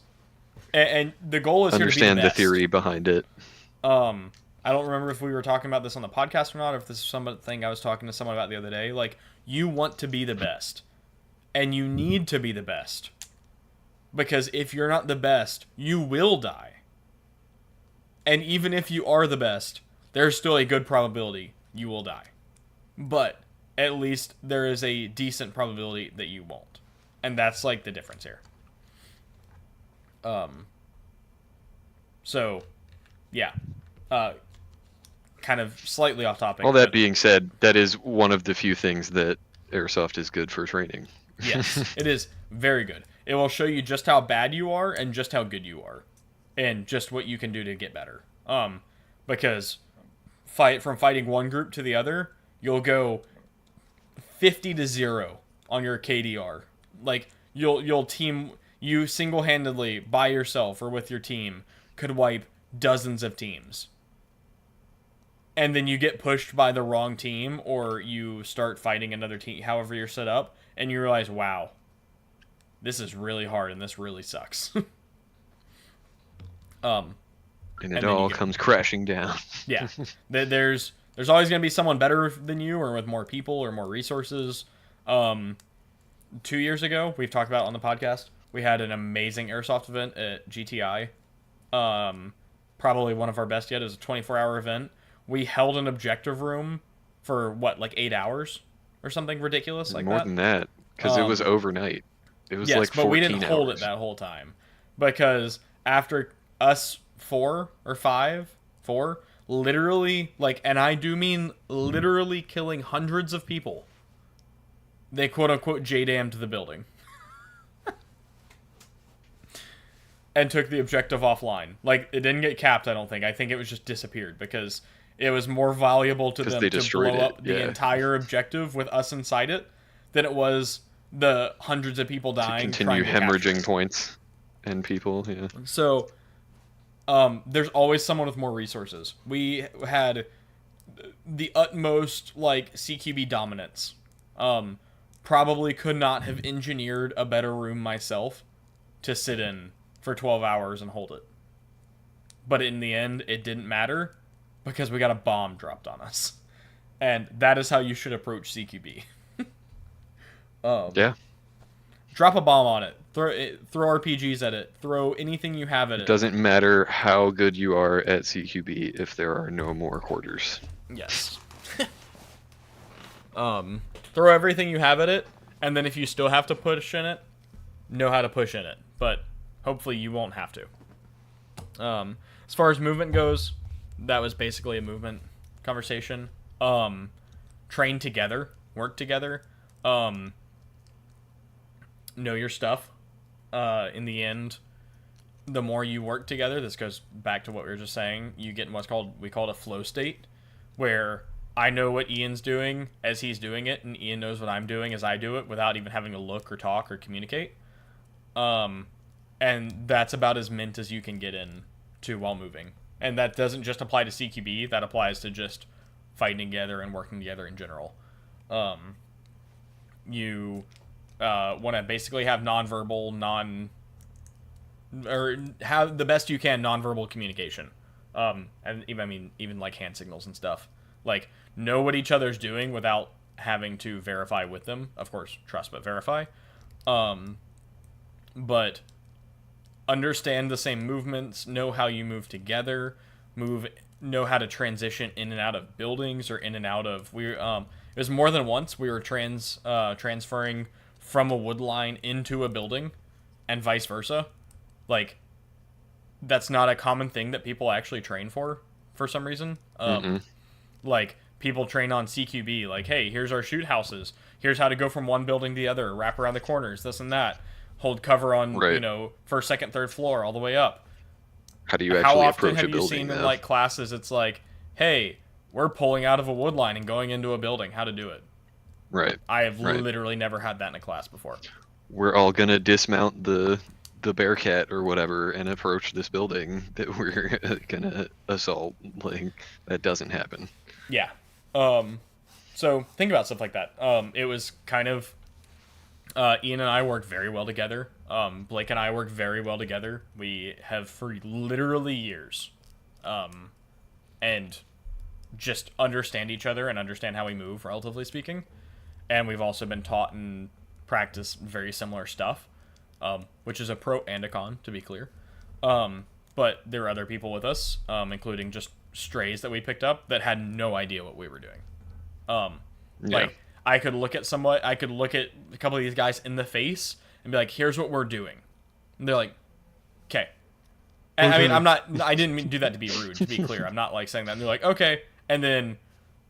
and the goal is Understand here to be the best. theory behind it. I don't remember if we were talking about this on the podcast or not, or if this is something I was talking to someone about the other day. Like, you want to be the best, and you need to be the best, because if you're not the best, you will die. And even if you are the best, there's still a good probability you will die. But at least there is a decent probability that you won't. And that's like the difference here. So, yeah. Kind of slightly off topic. All that but being said, that is one of the few things that Airsoft is good for training. yes, it is very good. It will show you just how bad you are and just how good you are. And just what you can do to get better. Because from fighting one group to the other, you'll go 50-0 on your KDR. Like, you single-handedly by yourself or with your team could wipe dozens of teams. And then you get pushed by the wrong team, or you start fighting another team, however you're set up, and you realize, wow, this is really hard and this really sucks. And it then all you get- comes crashing down. Yeah. There's always going to be someone better than you or with more people or more resources. 2 years ago, we've talked about it on the podcast, we had an amazing Airsoft event at GTI. Probably one of our best yet. It was a 24-hour event. We held an objective room for, like 8 hours or something ridiculous like More that. than that, because it was overnight. It was Yes, like 14 but we didn't hold it hours. that whole time. Because after us four, literally, like, and I do mean literally killing hundreds of people, they quote-unquote J-damned the building. And took the objective offline. Like, it didn't get capped, I don't think. I think it was just disappeared, because it was more valuable to 'Cause them they to destroyed blow it, up the yeah. entire objective with us inside it than it was the hundreds of people To dying. continue trying to capture hemorrhaging it. points and people, yeah. So, there's always someone with more resources. We had the utmost, like, CQB dominance. Probably could not have engineered a better room myself to sit in for 12 hours and hold it. But in the end, it didn't matter because we got a bomb dropped on us. And that is how you should approach CQB. Yeah. Drop a bomb on it. Throw RPGs at it. Throw anything you have at It it. doesn't matter how good you are at CQB if there are no more quarters. Yes. Throw everything you have at it, and then if you still have to push in it, know how to push in it. But hopefully you won't have to. As far as movement goes, that was basically a movement conversation. Train together, work together, know your stuff. In the end, the more you work together, this goes back to what we were just saying, you get in we call it a flow state, where I know what Ian's doing as he's doing it, and Ian knows what I'm doing as I do it without even having to look or talk or communicate. And that's about as mint as you can get in to while moving. And that doesn't just apply to CQB, that applies to just fighting together and working together in general. You want to basically have nonverbal, or have the best you can nonverbal communication. And even like hand signals and stuff. Like, know what each other's doing without having to verify with them. Of course, trust but verify. But understand the same movements, know how you move together, move know how to transition in and out of buildings or in and out of it was more than once we were transferring from a wood line into a building and vice versa. Like, that's not a common thing that people actually train for some reason. Like, people train on CQB, like, hey, here's our shoot houses, here's how to go from one building to the other, wrap around the corners, this and that, hold cover on, Right. first, second, third floor all the way up. How do you How actually often approach have a you building? seen in though? like classes it's like, hey, we're pulling out of a wood line and going into a building, how to do it? Right. I have Right. literally never had that in a class before. We're all gonna dismount the Bearcat or whatever and approach this building that we're gonna assault. Like, that doesn't happen. Yeah. So think about stuff like that. It was kind of Ian and I worked very well together. Blake and I work very well together. We have for literally years. And just understand each other and understand how we move, relatively speaking. And we've also been taught and practiced very similar stuff, which is a pro and a con, to be clear. But there were other people with us, including just strays that we picked up that had no idea what we were doing. Like, I could look at a couple of these guys in the face and be like, here's what we're doing. And they're like, okay. And I mean, I didn't mean to do that to be rude, to be clear. I'm not like saying that. And they're like, okay. And then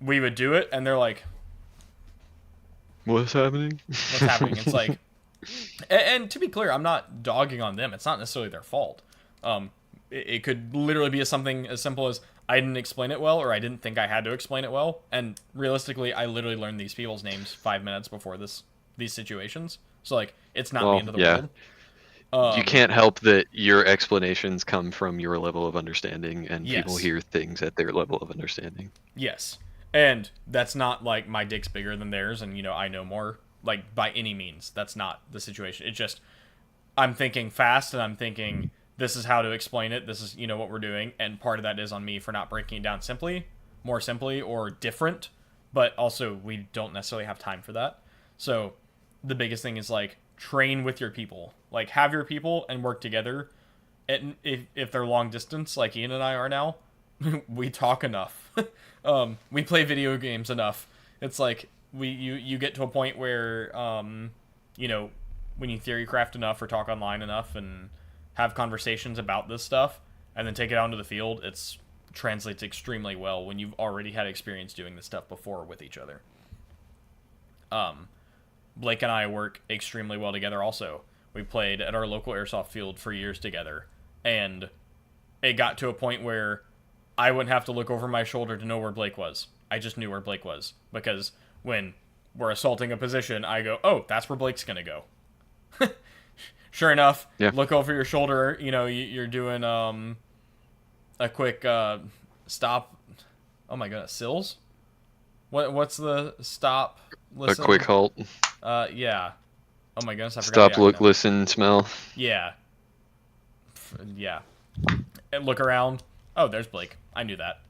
we would do it and they're like, What's happening? what's happening? It's like, and to be clear, I'm not dogging on them. It's not necessarily their fault. It could literally be something as simple as I didn't explain it well, or I didn't think I had to explain it well. And realistically, I literally learned these people's names 5 minutes before these situations. So like, it's not the end of the world. You can't help that your explanations come from your level of understanding, and Yes. people hear things at their level of understanding. Yes. And that's not like my dick's bigger than theirs and, I know more. Like, by any means. That's not the situation. It's just, I'm thinking fast and I'm thinking, this is how to explain it. This is, what we're doing. And part of that is on me for not breaking it down more simply, or different. But also, we don't necessarily have time for that. So, the biggest thing is, like, train with your people. Like, have your people and work together. And if they're long distance, like Ian and I are now, we talk enough. We play video games enough. It's like you get to a point where when you theory craft enough or talk online enough and have conversations about this stuff and then take it out into the field, it translates extremely well when you've already had experience doing this stuff before with each other. Blake and I work extremely well together also. We played at our local airsoft field for years together, and it got to a point where I wouldn't have to look over my shoulder to know where Blake was. I just knew where Blake was, because when we're assaulting a position, I go, oh, that's where Blake's going to go. Sure enough, Look over your shoulder, you're doing a quick stop. Oh my goodness, sills? What's the stop, listen? A quick halt. Yeah. Oh my goodness, I forgot. Stop, the look, acronym. listen, smell. Yeah. Yeah. And look around. Oh, there's Blake. I knew that.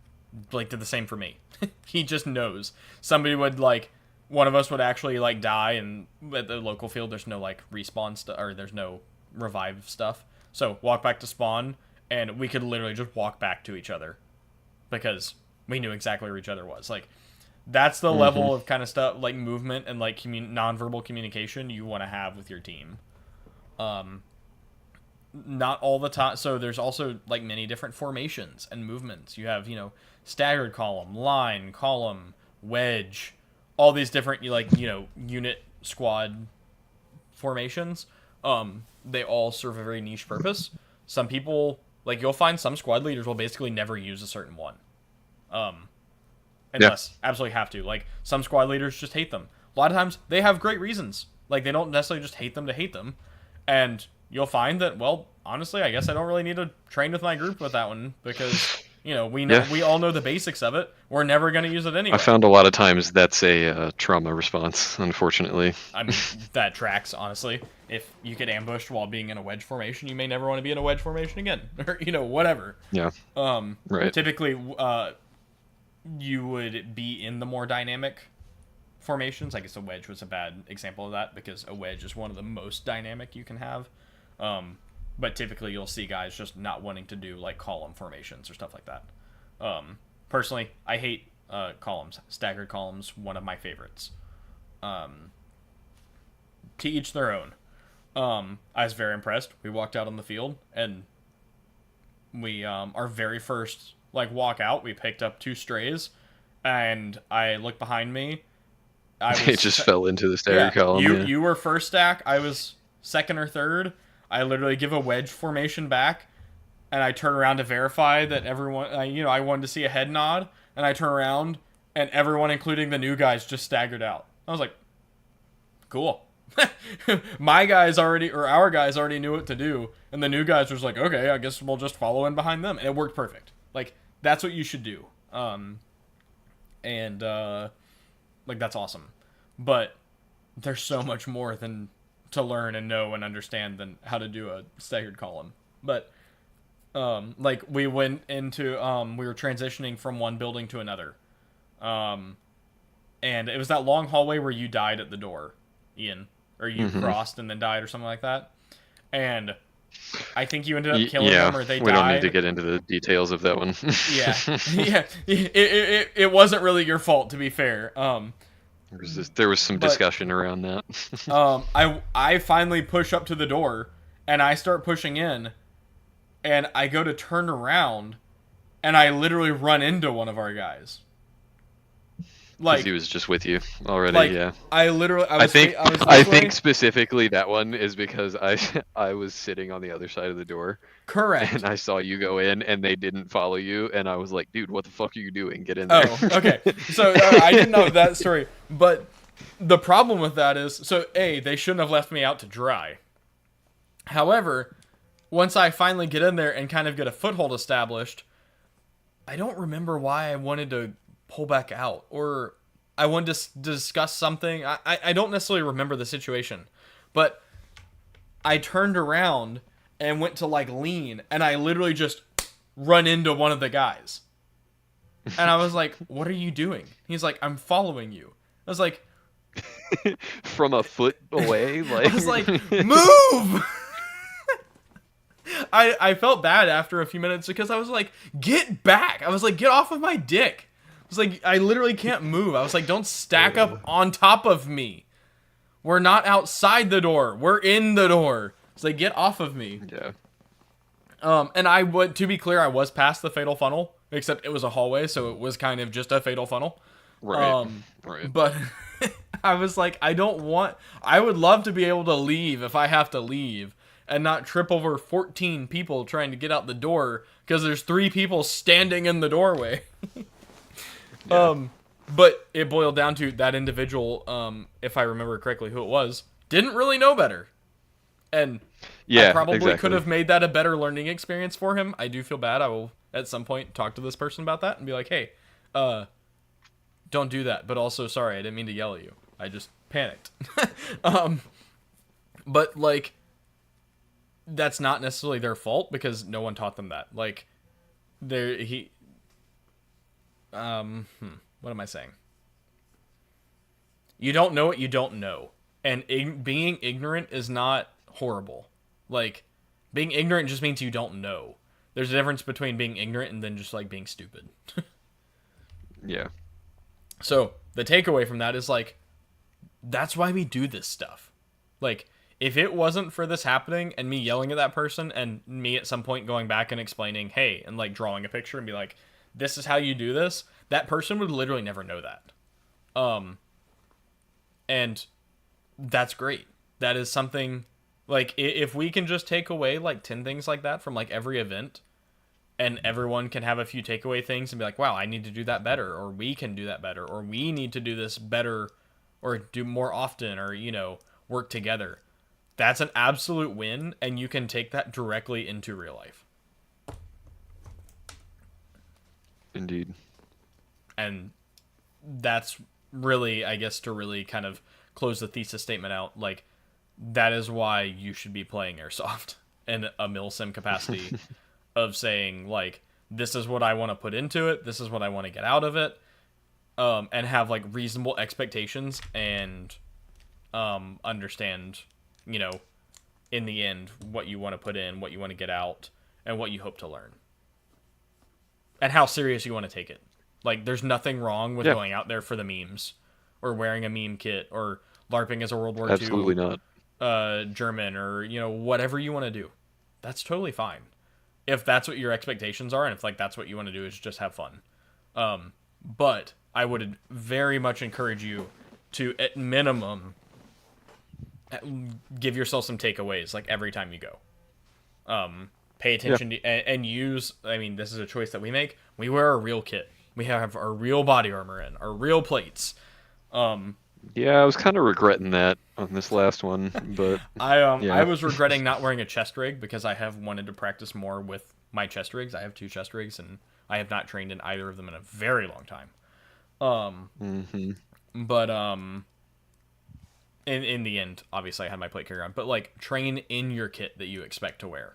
Blake did the same for me. He just knows. Somebody would, one of us would actually, die, and at the local field, there's no, respawn stuff, or there's no revive stuff. So, walk back to spawn, and we could literally just walk back to each other. Because we knew exactly where each other was. That's the level of kind of stuff, movement and, nonverbal communication you want to have with your team. Not all the time. So there's also many different formations and movements. You have, staggered column, line, column, wedge, all these different, unit squad formations. They all serve a very niche purpose. Some people, you'll find some squad leaders will basically never use a certain one. Unless absolutely have to. Some squad leaders just hate them. A lot of times they have great reasons. They don't necessarily just hate them. And you'll find that, well, honestly, I guess I don't really need to train with my group with that one, because we all know the basics of it. We're never going to use it anyway. I found a lot of times that's a trauma response, unfortunately. I mean, that tracks, honestly. If you get ambushed while being in a wedge formation, you may never want to be in a wedge formation again, or whatever. Yeah. Right. Typically, you would be in the more dynamic formations. I guess a wedge was a bad example of that, because a wedge is one of the most dynamic you can have. But typically you'll see guys just not wanting to do column formations or stuff like that. Personally, I hate columns. Staggered columns, one of my favorites. To each their own. I was very impressed. We walked out on the field, and we our very first walk out, we picked up 2 strays, and I looked behind me. It just fell into the staggered column. You were first stack. I was second or third. I literally give a wedge formation back, and I turn around to verify that everyone. I wanted to see a head nod, and I turn around, and everyone, including the new guys, just staggered out. I was like, cool. Our guys already knew what to do, and the new guys was like, okay, I guess we'll just follow in behind them, and it worked perfect. That's what you should do. That's awesome. But there's so much more than to learn and know and understand than how to do a staggered column. But we went into we were transitioning from one building to another, and it was that long hallway where you died at the door, Ian, or you crossed and then died or something like that. And I think you ended up killing them, or they died. We don't need to get into the details of that one. Yeah. It wasn't really your fault, to be fair. There was some discussion around that. I finally push up to the door, and I start pushing in, and I go to turn around, and I literally run into one of our guys. He was just with you already. Yeah. I think specifically that one is because I was sitting on the other side of the door. Correct. And I saw you go in, and they didn't follow you, and I was like, dude, what the fuck are you doing? Get in there. Oh, okay. So I didn't know that story, but the problem with that is, they shouldn't have left me out to dry. However, once I finally get in there and kind of get a foothold established, I don't remember why I wanted to pull back out, or I wanted to discuss something. I don't necessarily remember the situation, but I turned around and went to lean, and I literally just run into one of the guys. And I was like, what are you doing? He's like, I'm following you. I was like, from a foot away? I was like, move! I felt bad after a few minutes because I was like, get back. I was like, get off of my dick. I was like, I literally can't move. I was like, don't stack up on top of me. We're not outside the door. We're in the door. It's like, get off of me. Yeah. And to be clear, I was past the fatal funnel, except it was a hallway, so it was kind of just a fatal funnel. Right. But I was like, I would love to be able to leave if I have to leave and not trip over 14 people trying to get out the door because there's 3 people standing in the doorway. Yeah. But it boiled down to that individual, if I remember correctly who it was, didn't really know better. And I probably could have made that a better learning experience for him. I do feel bad. I will, at some point, talk to this person about that and be like, hey, don't do that. But also, sorry, I didn't mean to yell at you. I just panicked. But, that's not necessarily their fault because no one taught them that. What am I saying? You don't know what you don't know. And being ignorant is not horrible. Being ignorant just means you don't know. There's a difference between being ignorant and then just, being stupid. Yeah. So, the takeaway from that is, that's why we do this stuff. If it wasn't for this happening and me yelling at that person and me at some point going back and explaining, hey, and, drawing a picture and be like, this is how you do this, that person would literally never know that. And that's great. That is something, if we can just take away, 10 things like that from, every event, and everyone can have a few takeaway things and be like, wow, I need to do that better, or we can do that better, or we need to do this better, or do more often, or, work together. That's an absolute win, and you can take that directly into real life. Indeed. And that's really, I guess, to really kind of close the thesis statement out, that is why you should be playing Airsoft in a Milsim capacity of saying, this is what I want to put into it, this is what I want to get out of it, and have, reasonable expectations and understand, in the end, what you want to put in, what you want to get out, and what you hope to learn. and how serious you want to take it. Like, there's nothing wrong with Yeah. going out there for the memes, or wearing a meme kit, or LARPing as a World War Absolutely II not. German, or whatever you want to do. That's totally fine if that's what your expectations are, and if like that's what you want to do is just have fun. But I would very much encourage you to, at minimum, give yourself some takeaways like every time you go. Pay attention to, and use. I mean, this is a choice that we make. We wear a real kit. We have our real body armor in, our real plates. Yeah, I was kind of regretting that on this last one, but I was regretting not wearing a chest rig because I have wanted to practice more with my chest rigs. I have 2 chest rigs, and I have not trained in either of them in a very long time. But in the end, obviously I had my plate carrier on. But like, train in your kit that you expect to wear.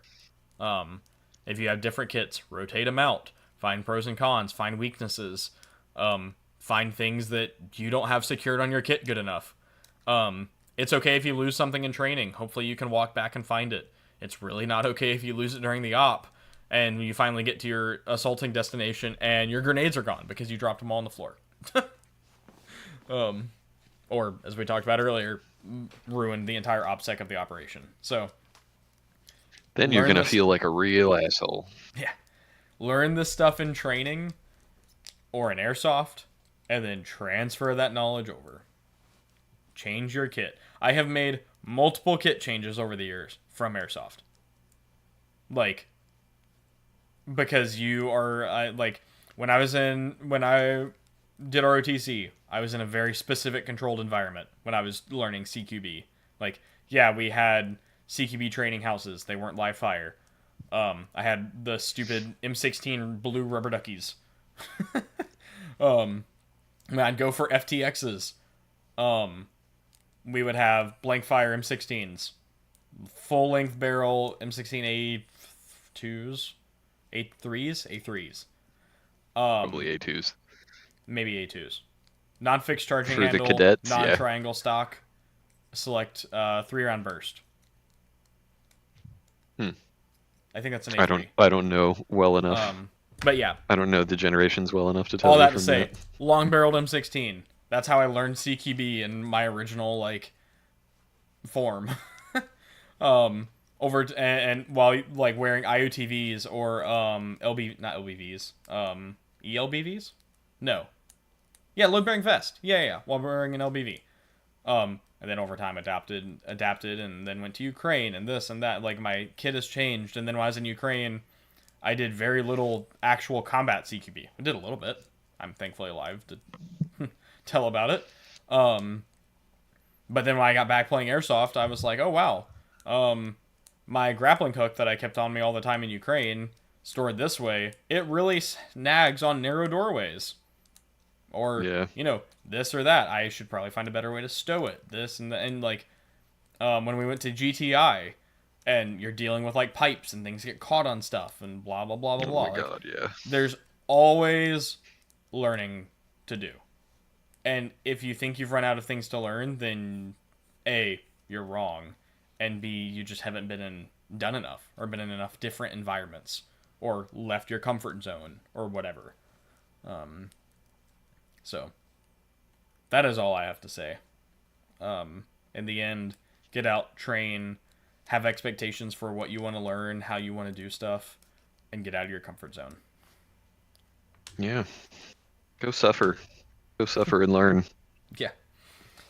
If you have different kits, rotate them out. Find pros and cons. Find weaknesses. Find things that you don't have secured on your kit good enough. It's okay if you lose something in training. Hopefully you can walk back and find it. It's really not okay if you lose it during the op and you finally get to your assaulting destination and your grenades are gone because you dropped them all on the floor. Or, as we talked about earlier, ruined the entire OPSEC of the operation. So, then you're going to feel like a real asshole. Yeah. Learn this stuff in training or in Airsoft, and then transfer that knowledge over. Change your kit. I have made multiple kit changes over the years from Airsoft. Like, because you are, like, when I did ROTC, I was in a very specific controlled environment when I was learning CQB. Like, yeah, we had CQB training houses. They weren't live fire. I had the stupid M16 blue rubber duckies. I'd go for FTXs. We would have blank fire M16s, full length barrel M16 A2s, A3s. Probably A2s. Maybe A2s. Non-fixed charging For handle, the cadets, non-triangle stock. Select 3-round burst. I think that's an A3. I don't know well enough. But yeah. I don't know the generations well enough to tell All you that from to say, that. long-barreled M16. That's how I learned CQB in my original, like, form. And while, like, wearing IOTVs or, not LBVs, ELBVs? No. Yeah, load-bearing vest. Yeah, while wearing an LBV. And then over time adapted, and then went to Ukraine, and this and that. Like, my kit has changed, and then when I was in Ukraine, I did very little actual combat CQB. I did a little bit. I'm thankfully alive to tell about it. But then when I got back playing Airsoft, I was like, oh, wow. My grappling hook that I kept on me all the time in Ukraine, stored this way, it really snags on narrow doorways. Or, this or that. I should probably find a better way to stow it. This and that. And, like, when we went to GTI, and you're dealing with, like, pipes, and things get caught on stuff, and blah, blah, blah, blah, blah. Oh my god, yeah. There's always learning to do. And if you think you've run out of things to learn, then A, you're wrong, and B, you just haven't done enough, or been in enough different environments, or left your comfort zone, or whatever. So, that is all I have to say. In the end, get out, train, have expectations for what you want to learn, how you want to do stuff, and get out of your comfort zone. Yeah. Go suffer. Go suffer and learn. Yeah.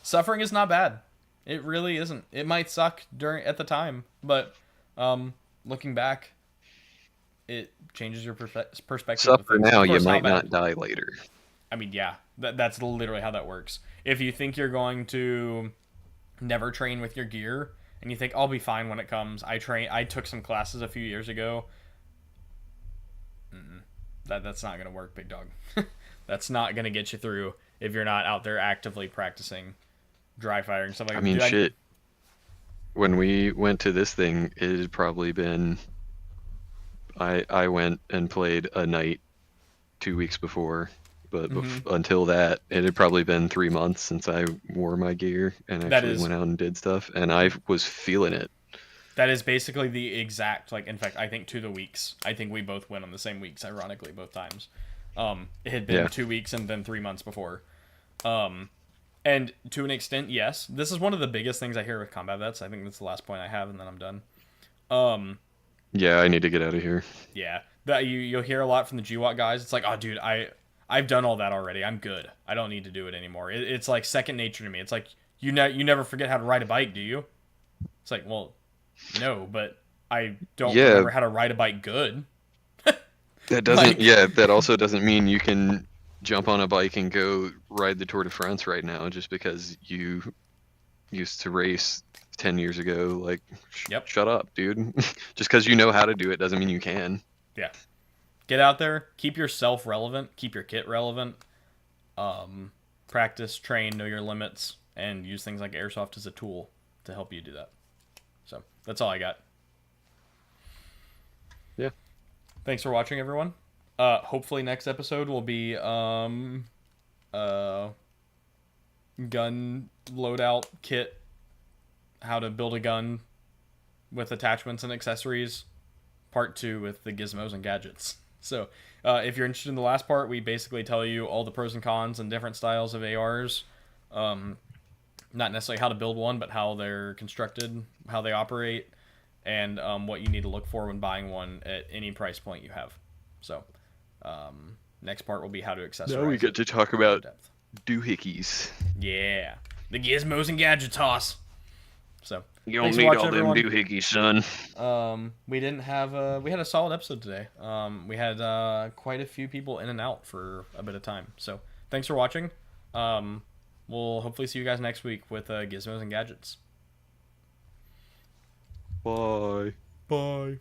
Suffering is not bad. It really isn't. It might suck at the time, but looking back, it changes your perspective. Suffer now, you might not die later. I mean, yeah, that's literally how that works. If you think you're going to never train with your gear, and you think, I'll be fine when it comes. I took some classes a few years ago. That's not going to work, big dog. That's not going to get you through if you're not out there actively practicing dry firing stuff like that. I mean, shit. When we went to this thing, it had probably been... I went and played a night 2 weeks before, but until that, it had probably been 3 months since I wore my gear and actually went out and did stuff, and I was feeling it. That is basically the exact, like, in fact, I think to the weeks. I think we both went on the same weeks, ironically, both times. It had been 2 weeks and then 3 months before. And to an extent, yes. This is one of the biggest things I hear with combat vets. I think that's the last point I have, and then I'm done. Yeah, I need to get out of here. Yeah. That you'll hear a lot from the GWAT guys. It's like, oh, dude, I've done all that already. I'm good. I don't need to do it anymore. It's like second nature to me. It's like, you never forget how to ride a bike, do you? It's like, well, no, but I don't remember how to ride a bike good. That doesn't. That also doesn't mean you can jump on a bike and go ride the Tour de France right now just because you used to race 10 years ago. Like, shut up, dude. Just because you know how to do it doesn't mean you can. Yeah. Get out there. Keep yourself relevant. Keep your kit relevant. Practice, train, know your limits, and use things like Airsoft as a tool to help you do that. So that's all I got. Yeah. Thanks for watching, everyone. Hopefully next episode will be gun loadout kit, how to build a gun with attachments and accessories, part 2 with the gizmos and gadgets. So if you're interested in the last part, we basically tell you all the pros and cons and different styles of ARs. Not necessarily how to build one, but how they're constructed, how they operate, and what you need to look for when buying one at any price point you have. So next part will be how to accessorize. Now we get to talk about doohickeys. Yeah, the gizmos and gadget toss. So you don't need all them doohickeys, son. We didn't have we had a solid episode today. We had quite a few people in and out for a bit of time. So thanks for watching. We'll hopefully see you guys next week with gizmos and gadgets. Bye. Bye.